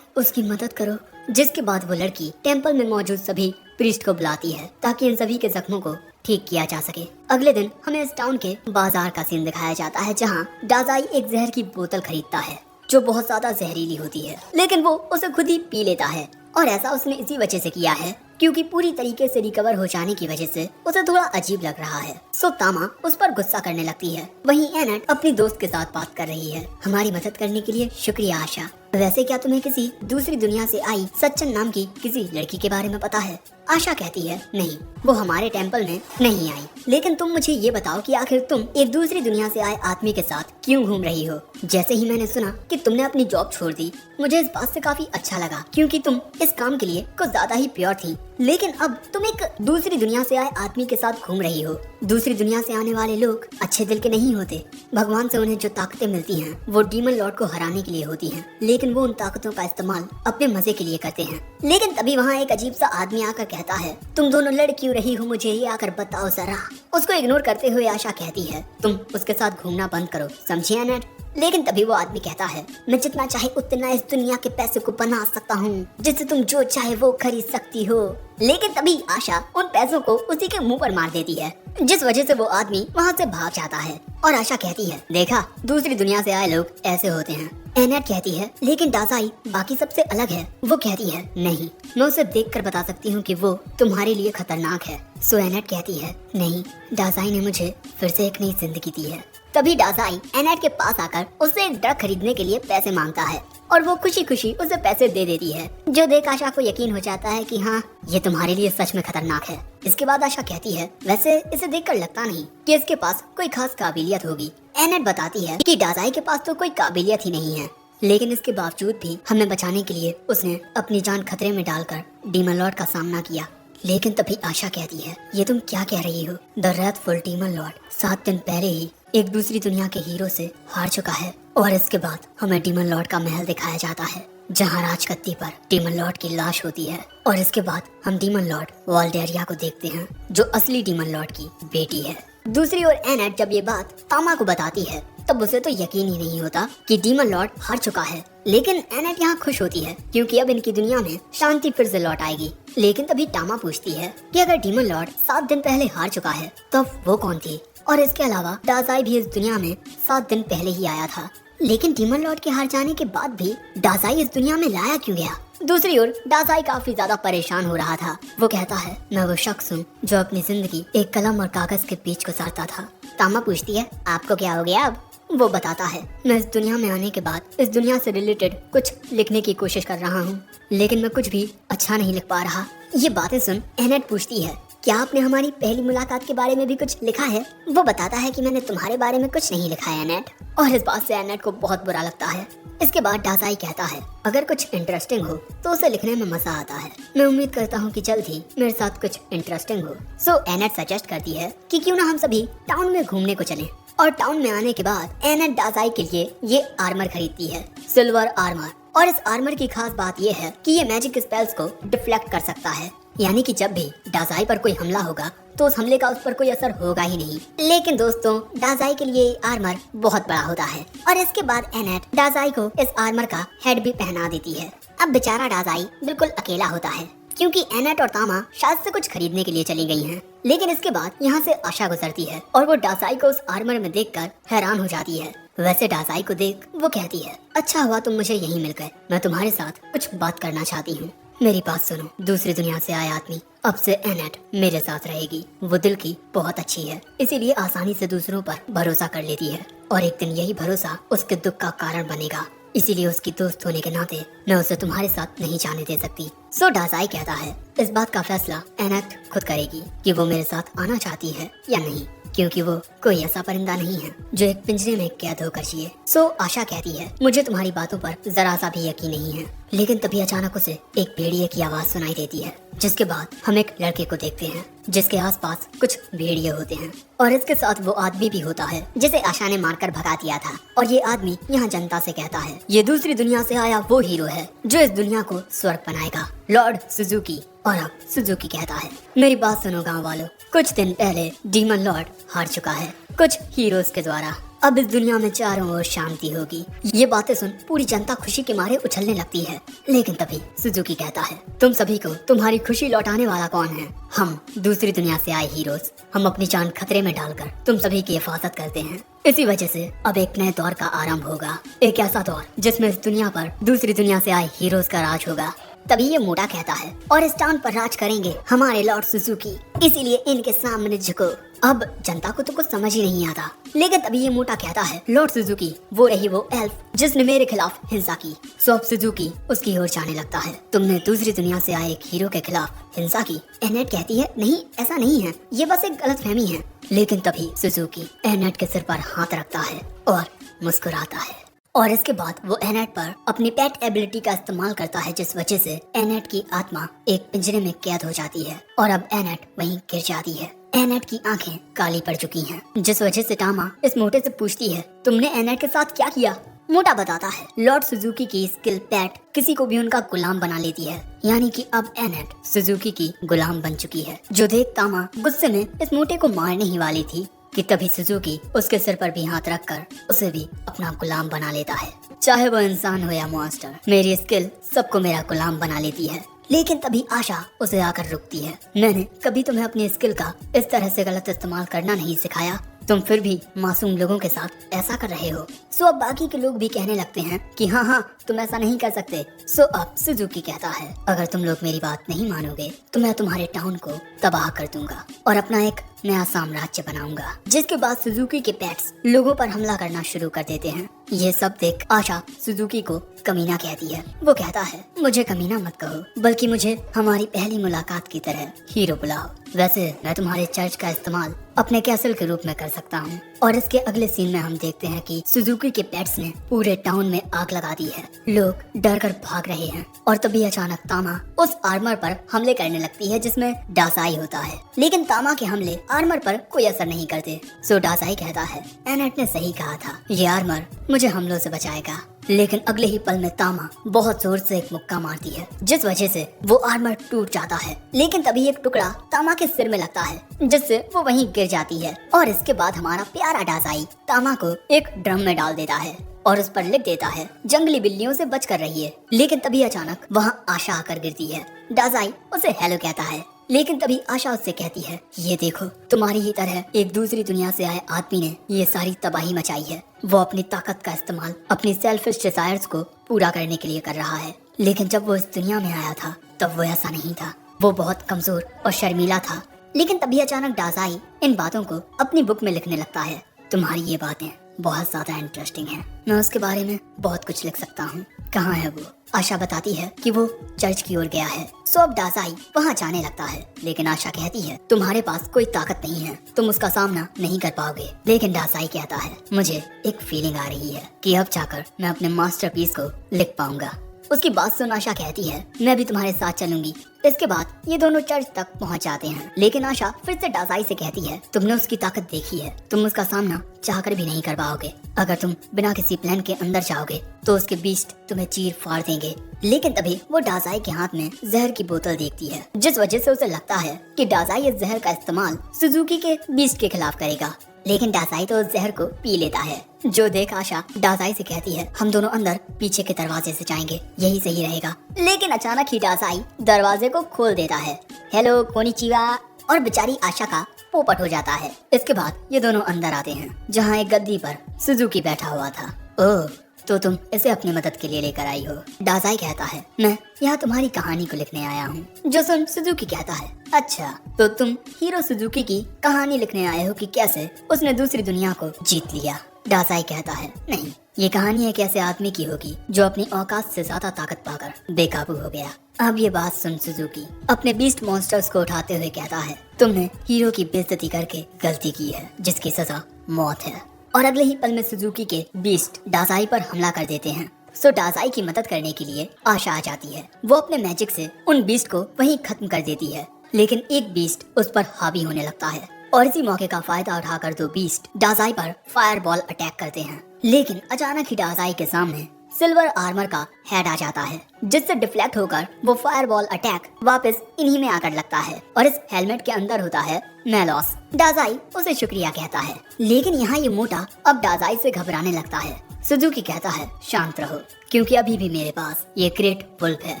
उसकी मदद करो। जिसके बाद वो लड़की टेम्पल में मौजूद सभी प्रीस्ट को बुलाती है ताकि इन सभी के जख्मों को ठीक किया जा सके। अगले दिन हमें इस टाउन के बाजार का सीन दिखाया जाता है, जहाँ दासाई एक जहर की बोतल खरीदता है जो बहुत ज्यादा जहरीली होती है, लेकिन वो उसे खुद ही पी लेता है। और ऐसा उसने इसी वजह से किया है क्योंकि पूरी तरीके से रिकवर हो जाने की वजह से उसे थोड़ा अजीब लग रहा है। सो तामा उस पर गुस्सा करने लगती है। वहीं एनेट अपनी दोस्त के साथ बात कर रही है। हमारी मदद करने के लिए शुक्रिया आशा। वैसे क्या तुम्हें किसी दूसरी दुनिया से आई सच्चन नाम की किसी लड़की के बारे में पता है? आशा कहती है, नहीं, वो हमारे टेम्पल में नहीं आई। लेकिन तुम मुझे ये बताओ कि आखिर तुम एक दूसरी दुनिया से आए आदमी के साथ क्यों घूम रही हो? जैसे ही मैंने सुना कि तुमने अपनी जॉब छोड़ दी, मुझे इस बात से काफी अच्छा लगा क्योंकि तुम इस काम के लिए कुछ ज्यादा ही प्योर थी। लेकिन अब तुम एक दूसरी दुनिया से आए आदमी के साथ घूम रही हो। दूसरी दुनिया से आने वाले लोग अच्छे दिल के नहीं होते। भगवान से उन्हें जो ताकतें मिलती हैं वो डीमन लॉर्ड को हराने के लिए होती हैं, लेकिन वो उन ताकतों का इस्तेमाल अपने मजे के लिए करते हैं। लेकिन तभी वहाँ एक अजीब सा आदमी आकर कहता है, तुम दोनों लड़ क्यों रही हो, मुझे ये आकर बताओ जरा। उसको इग्नोर करते हुए आशा कहती है, तुम उसके साथ घूमना बंद करो, समझी एनेट? लेकिन तभी वो आदमी कहता है, मैं जितना चाहे उतना इस दुनिया के पैसे को बना सकता हूँ, जिससे तुम जो चाहे वो खरीद सकती हो। लेकिन तभी आशा उन पैसों को उसी के मुंह पर मार देती है, जिस वजह से वो आदमी वहाँ से भाग जाता है। और आशा कहती है, देखा, दूसरी दुनिया से आए लोग ऐसे होते हैं। एनेट कहती है, लेकिन दासाई बाकी सबसे अलग है। वो कहती है, नहीं, मैं उसे देखकर बता सकती हूँ कि वो तुम्हारे लिए खतरनाक है। सो एनेट कहती है, नहीं, दासाई ने मुझे फिर से एक नई जिंदगी दी है। तभी दासाई एनेट के पास आकर उससे एक ड्रग खरीदने के लिए पैसे मांगता है और वो खुशी खुशी उसे पैसे दे देती है, जो देख आशा को यकीन हो जाता है कि हाँ, ये तुम्हारे लिए सच में खतरनाक है। इसके बाद आशा कहती है, वैसे इसे देखकर लगता नहीं कि इसके पास कोई खास काबिलियत होगी। एनेट बताती है कि दासाई के पास तो कोई काबिलियत ही नहीं है, लेकिन इसके बावजूद भी हमें बचाने के लिए उसने अपनी जान खतरे में डालकर डीमन लॉर्ड का सामना किया। लेकिन तभी आशा कहती है, ये तुम क्या कह रही हो? द रेथफुल डीमन लॉर्ड 7 दिन पहले ही एक दूसरी दुनिया के हीरो से हार चुका है। और इसके बाद हमें डीमन लॉर्ड का महल दिखाया जाता है, जहाँ राजगद्दी पर डीमन लॉर्ड की लाश होती है। और इसके बाद हम डीमन लॉर्ड वॉल्डेरिया को देखते हैं, जो असली डीमन लॉर्ड की बेटी है। दूसरी ओर एनेट जब ये बात तामा को बताती है, तब उसे तो यकीन ही नहीं होता कि डीमन लॉर्ड हार चुका है। लेकिन एनेट यहाँ खुश होती है क्योंकि अब इनकी दुनिया में शांति फिर से लौट आएगी। लेकिन तभी तामा पूछती है कि अगर डीमन लॉर्ड 7 दिन पहले हार चुका है, तो वो कौन थी? और इसके अलावा दासाई भी इस दुनिया में 7 दिन पहले ही आया था। लेकिन डीमन लॉर्ड के हार जाने के बाद भी डाजाई इस दुनिया में लाया क्यों गया? दूसरी ओर डाजाई काफी ज्यादा परेशान हो रहा था। वो कहता है, मैं वो शख्स हूँ जो अपनी जिंदगी एक कलम और कागज के बीच गुजारता था। तामा पूछती है, आपको क्या हो गया अब? वो बताता है, मैं इस दुनिया में आने के बाद इस दुनिया से रिलेटेड कुछ लिखने की कोशिश कर रहा हूँ, लेकिन मैं कुछ भी अच्छा नहीं लिख पा रहा। ये बातें सुन एनेट पूछती है, क्या आपने हमारी पहली मुलाकात के बारे में भी कुछ लिखा है? वो बताता है कि मैंने तुम्हारे बारे में कुछ नहीं लिखा है एनेट, और इस बात से एनेट को बहुत बुरा लगता है। इसके बाद डाजाई कहता है, अगर कुछ इंटरेस्टिंग हो तो उसे लिखने में मजा आता है। मैं उम्मीद करता हूँ कि जल्द ही मेरे साथ कुछ इंटरेस्टिंग हो। सो एनेट सजेस्ट करती है कि क्यों ना हम सभी टाउन में घूमने को चलें। और टाउन में आने के बाद एनेट डाजाई के लिए ये आर्मर खरीदती है, सिल्वर आर्मर। और इस आर्मर की खास बात ये है कि ये मैजिक स्पेल्स को डिफ्लेक्ट कर सकता है, यानी कि जब भी डाजाई पर कोई हमला होगा तो उस हमले का उस पर कोई असर होगा ही नहीं। लेकिन दोस्तों, डाजाई के लिए आर्मर बहुत बड़ा होता है और इसके बाद एनेट डाजाई को इस आर्मर का हेड भी पहना देती है। अब बेचारा डाजाई बिल्कुल अकेला होता है, क्योंकि एनेट और तामा शायद से कुछ खरीदने के लिए चली गई हैं। लेकिन इसके बाद यहाँ से आशा गुजरती है और वो डाजाई को उस आर्मर में देखकर हैरान हो जाती है। वैसे डाजाई को देख वो कहती है, अच्छा हुआ तुम मुझे यहीं मिल गए, मैं तुम्हारे साथ कुछ बात करना चाहती हूँ। मेरी बात सुनो, दूसरी दुनिया से आया आदमी, अब से एनेट मेरे साथ रहेगी। वो दिल की बहुत अच्छी है, इसीलिए आसानी से दूसरों पर भरोसा कर लेती है और एक दिन यही भरोसा उसके दुख का कारण बनेगा। इसीलिए उसकी दोस्त होने के नाते मैं उसे तुम्हारे साथ नहीं जाने दे सकती। सो डाजाई कहता है, इस बात का फैसला एनेट खुद करेगी कि वो मेरे साथ आना चाहती है या नहीं, क्योंकि वो कोई ऐसा परिंदा नहीं है जो एक पिंजरे में कैद होकर जिए। सो आशा कहती है, मुझे तुम्हारी बातों पर जरा सा भी यकीन नहीं है। लेकिन तभी अचानक उसे एक भेड़िए की आवाज सुनाई देती है, जिसके बाद हम एक लड़के को देखते हैं जिसके आसपास कुछ भेड़िए होते हैं और इसके साथ वो आदमी भी होता है जिसे आशा ने मारकर भगा दिया था। और ये आदमी यहाँ जनता से कहता है, ये दूसरी दुनिया से आया वो हीरो है जो इस दुनिया को स्वर्ग बनाएगा, लॉर्ड सुजुकी। और अब सुजुकी कहता है, मेरी बात सुनो गाँव वालों, कुछ दिन पहले डीमन लॉर्ड हार चुका है कुछ हीरोज के द्वारा। अब इस दुनिया में चारों ओर शांति होगी। ये बातें सुन पूरी जनता खुशी के मारे उछलने लगती है। लेकिन तभी सुजुकी कहता है, तुम सभी को तुम्हारी खुशी लौटाने वाला कौन है? हम दूसरी दुनिया से आए हीरोज। हम अपनी जान खतरे में डालकर तुम सभी की हिफाजत करते हैं। इसी वजह से अब एक नए दौर का आरंभ होगा, एक ऐसा दौर जिसमें इस दुनिया पर दूसरी दुनिया से आए हीरोज का राज होगा। तभी ये मोटा कहता है, और इस टाउन पर राज करेंगे हमारे लॉर्ड सुजुकी, इसीलिए इनके सामने झुको। अब जनता को तो कुछ समझ ही नहीं आता। लेकिन तभी ये मोटा कहता है, लॉर्ड सुजुकी वो रही वो एल्फ जिसने मेरे खिलाफ हिंसा की। सो अब सुजुकी उसकी ओर जाने लगता है। तुमने दूसरी दुनिया से आए एक हीरो के खिलाफ हिंसा की? एनेट कहती है, नहीं ऐसा नहीं है, ये बस एक गलतफहमी है। लेकिन तभी सुजुकी एनेट के सिर पर हाथ रखता है और मुस्कुराता है। और इसके बाद वो एनेट पर अपनी पेट एबिलिटी का इस्तेमाल करता है, जिस वजह से एनेट की आत्मा एक पिंजरे में कैद हो जाती है और अब एनेट वहीं गिर जाती है। एनेट की आंखें काली पड़ चुकी हैं, जिस वजह से टामा इस मोटे से पूछती है, तुमने एनेट के साथ क्या किया? मोटा बताता है, लॉर्ड सुजुकी की स्किल पेट किसी को भी उनका गुलाम बना लेती है, यानी कि अब एनेट सुजुकी की गुलाम बन चुकी है। जो देख तामा गुस्से में इस मोटे को मारने ही वाली थी कि तभी सुजुकी उसके सिर पर भी हाथ रखकर उसे भी अपना गुलाम बना लेता है। चाहे वो इंसान हो या मॉन्स्टर, मेरी स्किल सबको मेरा गुलाम बना लेती है। लेकिन तभी आशा उसे आकर रुकती है। मैंने कभी तुम्हें अपनी स्किल का इस तरह से गलत इस्तेमाल करना नहीं सिखाया, तुम फिर भी मासूम लोगों के साथ ऐसा कर रहे हो। सो अब बाकी के लोग भी कहने लगते हैं कि हाँ तुम ऐसा नहीं कर सकते। सो अब सुजुकी कहता है, अगर तुम लोग मेरी बात नहीं मानोगे तो मैं तुम्हारे टाउन को तबाह कर दूंगा और अपना एक नया साम्राज्य बनाऊंगा। जिसके बाद सुजुकी के पेट्स लोगों पर हमला करना शुरू कर देते हैं। ये सब देख आशा सुजुकी को कमीना कहती है। वो कहता है, मुझे कमीना मत कहो, बल्कि मुझे हमारी पहली मुलाकात की तरह हीरो बुलाओ। वैसे मैं तुम्हारे चर्च का इस्तेमाल अपने कैसल के रूप में कर सकता हूँ। और इसके अगले सीन में हम देखते हैं कि सुजुकी के पेट्स ने पूरे टाउन में आग लगा दी है। लोग डर कर भाग रहे हैं और तभी अचानक तामा उस आर्मर पर हमले करने लगती है जिसमें डासाई होता है। लेकिन तामा के हमले आर्मर पर कोई असर नहीं करते। सो डासाई कहता है, एनेट ने सही कहा था, ये आर्मर मुझे हमलों से बचाएगा। लेकिन अगले ही पल में तामा बहुत जोर से एक मुक्का मारती है, जिस वजह से वो आर्मर टूट जाता है। लेकिन तभी एक टुकड़ा तामा के सिर में लगता है, जिससे वो वहीं गिर जाती है। और इसके बाद हमारा प्यारा डासाई तामा को एक ड्रम में डाल देता है और उस पर लिख देता है, जंगली बिल्लियों से बच कर रहिए। लेकिन तभी अचानक वहाँ आशा आकर गिरती है। डासाई उसे हेलो कहता है लेकिन तभी आशा उससे कहती है, ये देखो, तुम्हारी ही तरह एक दूसरी दुनिया से आए आदमी ने ये सारी तबाही मचाई है। वो अपनी ताकत का इस्तेमाल अपनी सेल्फिश डिजायर्स को पूरा करने के लिए कर रहा है, लेकिन जब वो इस दुनिया में आया था तब वो ऐसा नहीं था। वो बहुत कमजोर और शर्मीला था। लेकिन तभी अचानक दासाई इन बातों को अपनी बुक में लिखने लगता है। तुम्हारी ये बातें बहुत ज्यादा इंटरेस्टिंग हैं। मैं उसके बारे में बहुत कुछ लिख सकता हूँ। कहाँ है वो? आशा बताती है कि वो चर्च की ओर गया है। सो अब दासाई वहाँ जाने लगता है, लेकिन आशा कहती है, तुम्हारे पास कोई ताकत नहीं है, तुम उसका सामना नहीं कर पाओगे। लेकिन दासाई कहता है, मुझे एक फीलिंग आ रही है कि अब जाकर मैं अपने मास्टरपीस को लिख पाऊंगा। उसकी बात सुन आशा कहती है, मैं भी तुम्हारे साथ चलूंगी। इसके बाद ये दोनों चर्च तक पहुंच जाते हैं, लेकिन आशा फिर से दासाई से कहती है, तुमने उसकी ताकत देखी है, तुम उसका सामना चाहकर भी नहीं कर पाओगे। अगर तुम बिना किसी प्लान के अंदर जाओगे तो उसके बीस्ट तुम्हें चीर फाड़ देंगे। लेकिन तभी वो दासाई के हाथ में जहर की बोतल देखती है, जिस वजह से उसे लगता है कि दासाई इस जहर का इस्तेमाल सुजुकी के बीस्ट के खिलाफ करेगा। लेकिन दासाई तो उस जहर को पी लेता है, जो देख आशा दासाई से कहती है, हम दोनों अंदर पीछे के दरवाजे से जाएंगे, यही सही रहेगा। लेकिन अचानक ही दासाई दरवाजे को खोल देता है। हेलो कोनिचिवा, और बेचारी आशा का पोपट हो जाता है। इसके बाद ये दोनों अंदर आते हैं, जहाँ एक गद्दी पर सुजुकी बैठा हुआ था। ओह, तो तुम इसे अपनी मदद के लिए लेकर आई हो। दासाई कहता है, मैं यहाँ तुम्हारी कहानी को लिखने आया हूँ। जो सुन सुजुकी कहता है, अच्छा, तो तुम हीरो सुजुकी की कहानी लिखने आए हो कि कैसे उसने दूसरी दुनिया को जीत लिया। दासाई कहता है, नहीं, ये कहानी एक ऐसे आदमी की होगी जो अपनी औकात से ज्यादा ताकत पाकर बेकाबू हो गया। अब ये बात सुन सुजुकी अपने बीस्ट मॉन्स्टर्स को उठाते हुए कहता है, तुमने हीरो की बेइज्जती करके गलती की है, जिसकी सजा मौत है। और अगले ही पल में सुजुकी के बीस्ट दासाई पर हमला कर देते हैं। सो दासाई की मदद करने के लिए आशा आ जाती है। वो अपने मैजिक से उन बीस्ट को वहीं खत्म कर देती है, लेकिन एक बीस्ट उस पर हावी होने लगता है और इसी मौके का फायदा उठाकर दो बीस्ट दासाई पर फायर बॉल अटैक करते हैं। लेकिन अचानक ही दासाई के सामने सिल्वर आर्मर का हेड आ जाता है, जिससे डिफ्लेक्ट होकर वो फायर बॉल अटैक वापस इन्हीं में आकर लगता है और इस हेलमेट के अंदर होता है मेलोस। दासाई उसे शुक्रिया कहता है, लेकिन यहाँ ये मोटा अब दासाई से घबराने लगता है। सुजुकी कहता है, शांत रहो, क्योंकि अभी भी मेरे पास ये ग्रेट वुल्फ है।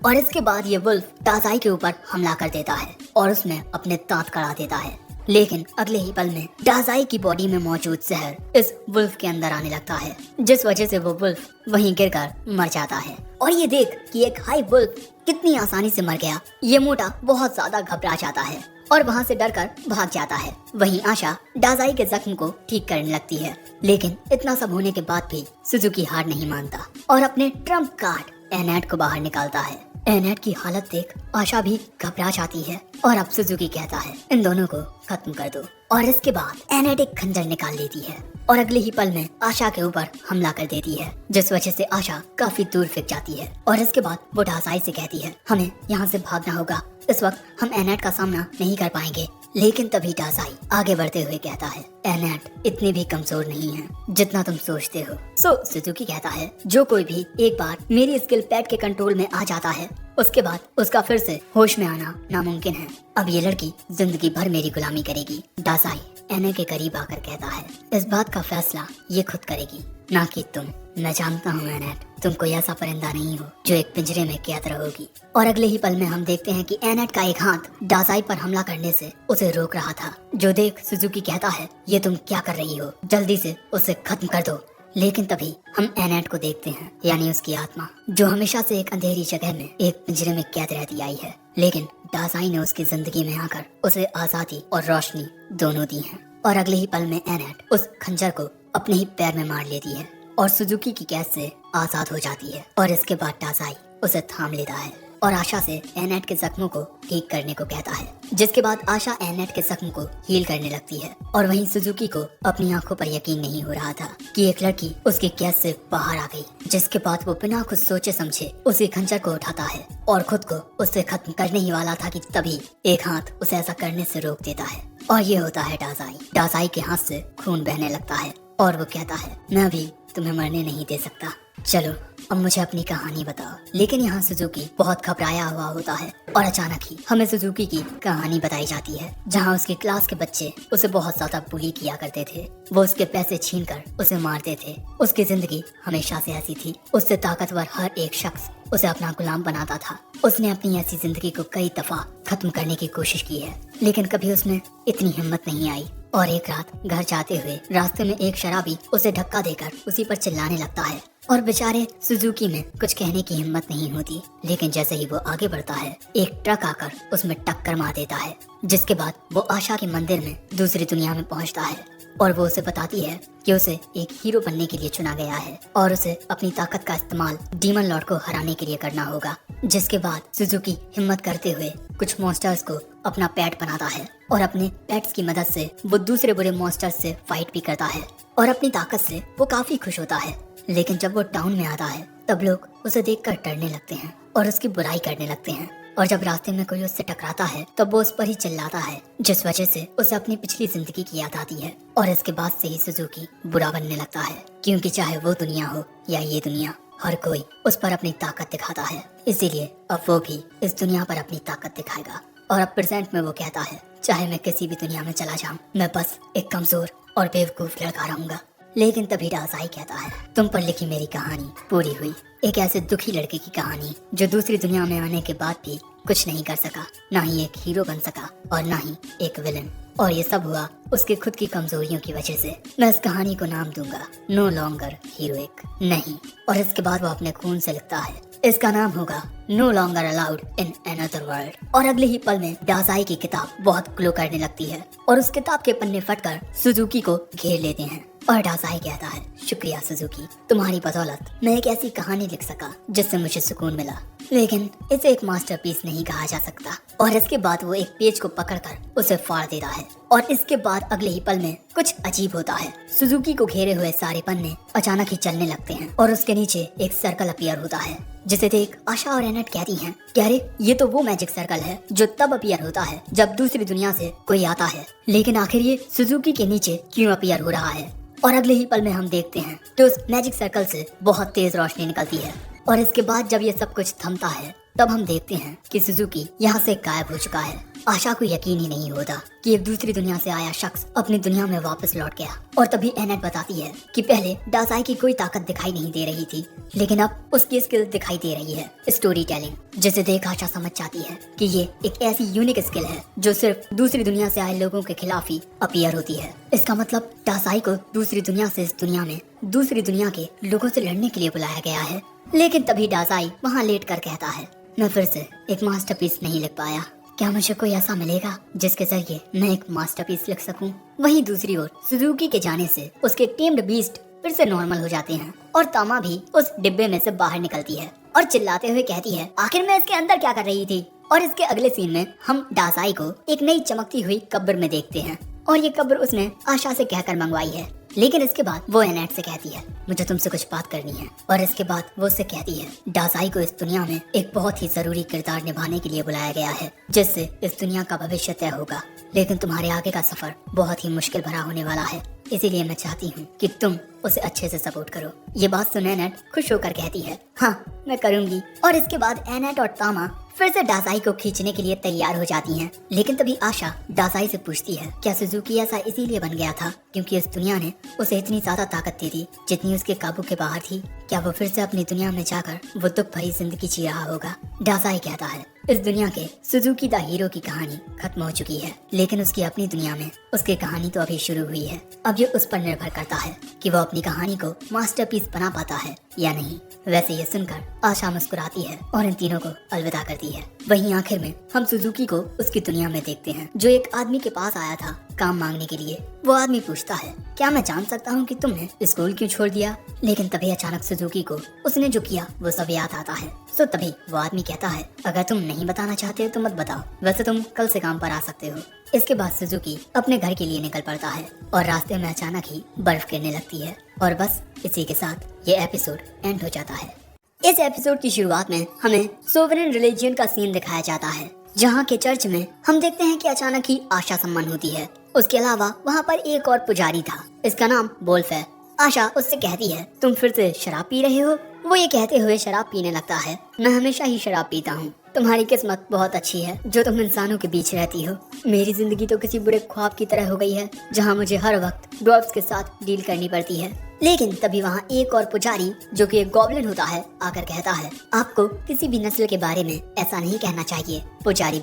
और इसके बाद ये वुल्फ दासाई के ऊपर हमला कर देता है और उसमें अपने दांत कड़ा देता है। लेकिन अगले ही पल में दासाई की बॉडी में मौजूद जहर इस वुल्फ के अंदर आने लगता है, जिस वजह से वो वुल्फ वहीं गिरकर मर जाता है। और ये देख कि एक हाई वुल्फ कितनी आसानी से मर गया, ये मोटा बहुत ज्यादा घबरा जाता है और वहाँ से डरकर भाग जाता है। वहीं आशा दासाई के जख्म को ठीक करने लगती है, लेकिन इतना सब होने के बाद भी सुजुकी हार नहीं मानता और अपने ट्रम्प कार्ड एनेट को बाहर निकालता है। एनेट की हालत देख आशा भी घबरा जाती है और अब सुजुकी कहता है, इन दोनों को खत्म कर दो। और इसके बाद एनेट एक खंजर निकाल लेती है और अगले ही पल में आशा के ऊपर हमला कर देती है, जिस वजह से आशा काफी दूर फेंक जाती है। और इसके बाद वो दासाई से कहती है, हमें यहाँ से भागना होगा, इस वक्त हम एनेट का सामना नहीं कर पाएंगे। लेकिन तभी दासाई आगे बढ़ते हुए कहता है, एनेट इतनी भी कमजोर नहीं है जितना तुम सोचते हो। सो सुजुकी कहता है, जो कोई भी एक बार मेरी स्किल पैड के कंट्रोल में आ जाता है, उसके बाद उसका फिर से होश में आना नामुमकिन है। अब ये लड़की जिंदगी भर मेरी गुलामी करेगी। दासाई एने के करीब आकर कहता है, इस बात का फैसला ये खुद करेगी, ना कि तुम। मैं जानता हूँ एनेट, तुम कोई ऐसा परिंदा नहीं हो जो एक पिंजरे में कैद रहोगी। और अगले ही पल में हम देखते हैं कि एनेट का एक हाथ दासाई पर हमला करने से उसे रोक रहा था, जो देख सुजुकी कहता है, ये तुम क्या कर रही हो, जल्दी से उसे खत्म कर दो। लेकिन तभी हम एनेट को देखते हैं, यानी उसकी आत्मा, जो हमेशा से एक अंधेरी जगह में एक पिंजरे में कैद रहती आई है, लेकिन दासाई ने उसकी जिंदगी में आकर उसे आजादी और रोशनी दोनों दी हैं। और अगले ही पल में एनेट उस खंजर को अपने ही पैर में मार लेती है और सुजुकी की कैद से आजाद हो जाती है। और इसके बाद दासाई उसे थाम लेता है और आशा से एनेट के जख्मों को ठीक करने को कहता है, जिसके बाद आशा एनेट के जख्म को हील करने लगती है। और वहीं सुजुकी को अपनी आंखों पर यकीन नहीं हो रहा था कि एक लड़की उसकी कैद से बाहर आ गई, जिसके बाद वो बिना कुछ सोचे समझे उसी खंजर को उठाता है और खुद को उससे खत्म करने ही वाला था कि तभी एक हाथ उसे ऐसा करने से रोक देता है। और ये होता है दासाई। दासाई के हाथ से खून बहने लगता है और वो कहता है, मैं भी तुम्हें मरने नहीं दे सकता। चलो अब मुझे अपनी कहानी बताओ। लेकिन यहाँ सुजुकी बहुत घबराया हुआ होता है और अचानक ही हमें सुजुकी की कहानी बताई जाती है, जहाँ उसके क्लास के बच्चे उसे बहुत ज्यादा बुली किया करते थे। वो उसके पैसे छीनकर उसे मारते थे। उसकी जिंदगी हमेशा से ऐसी थी। उससे ताकतवर हर एक शख्स उसे अपना गुलाम बनाता था। उसने अपनी ऐसी जिंदगी को कई दफा खत्म करने की कोशिश की है, लेकिन कभी उसमें इतनी हिम्मत नहीं आई। और एक रात घर जाते हुए रास्ते में एक शराबी उसे धक्का देकर उसी पर चिल्लाने लगता है और बेचारे सुजुकी में कुछ कहने की हिम्मत नहीं होती। लेकिन जैसे ही वो आगे बढ़ता है, एक ट्रक आकर उसमें टक्कर मार देता है, जिसके बाद वो आशा के मंदिर में दूसरी दुनिया में पहुंचता है और वो उसे बताती है कि उसे एक हीरो बनने के लिए चुना गया है और उसे अपनी ताकत का इस्तेमाल डीमन लॉर्ड को हराने के लिए करना होगा। जिसके बाद सुजुकी हिम्मत करते हुए कुछ मॉन्स्टर्स को अपना पेट बनाता है और अपने पेट्स की मदद से वो दूसरे बुरे मॉन्स्टर्स से फाइट भी करता है और अपनी ताकत से वो काफी खुश होता है। लेकिन जब वो टाउन में आता है तब लोग उसे देखकर डरने लगते हैं और उसकी बुराई करने लगते हैं। और जब रास्ते में कोई उससे टकराता है तब वो उस पर ही चिल्लाता है, जिस वजह से उसे अपनी पिछली जिंदगी की याद आती है। और इसके बाद से ही सुजुकी बुरा बनने लगता है, क्योंकि चाहे वो दुनिया हो या ये दुनिया, हर कोई उस पर अपनी ताकत दिखाता है। इसीलिए अब वो भी इस दुनिया पर अपनी ताकत दिखाएगा। और अब प्रेजेंट में वो कहता है, चाहे मैं किसी भी दुनिया में चला जाऊं, मैं बस एक कमजोर और बेवकूफ लड़का रहूंगा। लेकिन तभी डासाई कहता है, तुम पर लिखी मेरी कहानी पूरी हुई। एक ऐसे दुखी लड़के की कहानी जो दूसरी दुनिया में आने के बाद भी कुछ नहीं कर सका, ना ही एक हीरो बन सका और ना ही एक विलन। और ये सब हुआ उसके खुद की कमजोरियों की वजह से। मैं इस कहानी को नाम दूंगा नो लॉन्गर हीरोइक नहीं। और इसके बाद वो अपने खून से लिखता है, इसका नाम होगा no longer allowed in another world. और अगले ही पल में डासाई की किताब बहुत ग्लो करने लगती है और उस किताब के पन्ने फटकर सुजुकी को घेर लेते हैं। और डासाई कहता है, शुक्रिया सुजुकी, तुम्हारी बदौलत मैं एक ऐसी कहानी लिख सका जिससे मुझे सुकून मिला। लेकिन इसे एक मास्टरपीस नहीं कहा जा सकता। और इसके बाद वो एक पेज को पकड़कर उसे फाड़ देता है और इसके बाद अगले ही पल में कुछ अजीब होता है। सुजुकी को घेरे हुए सारे पन्ने अचानक ही चलने लगते हैं और उसके नीचे एक सर्कल अपीयर होता है, जिसे देख आशा और एनेट कहती हैं कि अरे ये तो वो मैजिक सर्कल है जो तब अपीयर होता है जब दूसरी दुनिया से कोई आता है। लेकिन आखिर ये सुजुकी के नीचे क्यों अपीयर हो रहा है? और अगले ही पल में हम देखते हैं कि उस मैजिक सर्कल से बहुत तेज रोशनी निकलती है। और इसके बाद जब ये सब कुछ थमता है तब हम देखते हैं कि सुजुकी यहाँ से गायब हो चुका है। आशा को यकीन ही नहीं होता कि एक दूसरी दुनिया से आया शख्स अपनी दुनिया में वापस लौट गया। और तभी एनेट बताती है कि पहले डासाई की कोई ताकत दिखाई नहीं दे रही थी, लेकिन अब उसकी स्किल दिखाई दे रही है, स्टोरी टेलिंग, जिसे देख आशा समझ जाती है कि ये एक ऐसी यूनिक स्किल है जो सिर्फ दूसरी दुनिया से आए लोगों के खिलाफ ही अपीयर होती है। इसका मतलब डासाई को दूसरी दुनिया से इस दुनिया में दूसरी दुनिया के लोगों से लड़ने के लिए बुलाया गया है। लेकिन तभी डासाई वहाँ लेट कर कहता है, मैं फिर से एक मास्टरपीस नहीं लिख पाया। क्या मुझे कोई ऐसा मिलेगा जिसके जरिए मैं एक मास्टरपीस लिख सकूं? वहीं दूसरी ओर सुजुकी के जाने से उसके टेम्ड बीस्ट फिर से नॉर्मल हो जाते हैं और तामा भी उस डिब्बे में से बाहर निकलती है और चिल्लाते हुए कहती है, आखिर मैं इसके अंदर क्या कर रही थी? और इसके अगले सीन में हम डासाई को एक नई चमकती हुई कब्र में देखते हैं और ये कब्र उसने आशा से कहकर मंगवाई है। लेकिन इसके बाद वो एनेट से कहती है, मुझे तुमसे कुछ बात करनी है। और इसके बाद वो उससे कहती है, डासाई को इस दुनिया में एक बहुत ही जरूरी किरदार निभाने के लिए बुलाया गया है, जिससे इस दुनिया का भविष्य तय होगा। लेकिन तुम्हारे आगे का सफर बहुत ही मुश्किल भरा होने वाला है, इसीलिए मैं चाहती हूँ कि तुम उसे अच्छे से सपोर्ट करो। ये बात सुन एनेट खुश होकर कहती है, हाँ मैं करूँगी। और इसके बाद एनेट और तामा फिर से डासाई को खींचने के लिए तैयार हो जाती हैं। लेकिन तभी आशा डासाई से पूछती है, क्या सुजुकी ऐसा इसीलिए बन गया था क्योंकि इस दुनिया ने उसे इतनी ज्यादा ताकत दी थी जितनी उसके काबू के बाहर थी? क्या वो फिर से अपनी दुनिया में जाकर वो दुख भरी जिंदगी जी रहा होगा? डासाई कहता है, इस दुनिया के सुजुकी द हीरो की कहानी खत्म हो चुकी है, लेकिन उसकी अपनी दुनिया में उसकी कहानी तो अभी शुरू हुई है। अब ये उस पर निर्भर करता है कि वो अपनी कहानी को मास्टरपीस बना पाता है या नहीं। वैसे ये सुनकर आशा मुस्कुराती है और इन तीनों को अलविदा करती है। वहीं आखिर में हम सुजुकी को उसकी दुनिया में देखते हैं, जो एक आदमी के पास आया था काम मांगने के लिए। वो आदमी पूछता है, क्या मैं जान सकता हूँ कि तुमने स्कूल क्यों छोड़ दिया? लेकिन तभी अचानक सुजुकी को उसने जो किया वो सब याद आता है। तो तभी वो आदमी कहता है, अगर तुम नहीं बताना चाहते हो तो मत बताओ, वैसे तुम कल से काम पर आ सकते हो। इसके बाद सुजुकी अपने घर के लिए निकल पड़ता है और रास्ते में अचानक ही बर्फ गिरने लगती है। और बस इसी के साथ ये एपिसोड एंड हो जाता है। इस एपिसोड की शुरुआत में हमें सोवरेन रिलीजियन का सीन दिखाया जाता है, जहाँ के चर्च में हम देखते हैं कि अचानक ही आशा सम्मन होती है। उसके अलावा वहाँ पर एक और पुजारी था, इसका नाम बोल्फ है। आशा उससे कहती है, तुम फिर से शराब पी रहे हो? वो ये कहते हुए शराब पीने लगता है, मैं हमेशा ही शराब पीता हूँ। तुम्हारी किस्मत बहुत अच्छी है जो तुम इंसानों के बीच रहती हो। मेरी जिंदगी तो किसी बुरे ख्वाब की तरह हो गई है जहाँ मुझे हर वक्त ड्वार्फ्स के साथ डील करनी पड़ती है। लेकिन तभी वहाँ एक और पुजारी जो कि एक गॉब्लिन होता है आकर कहता है, आपको किसी भी नस्ल के बारे में ऐसा नहीं कहना चाहिए। पुजारी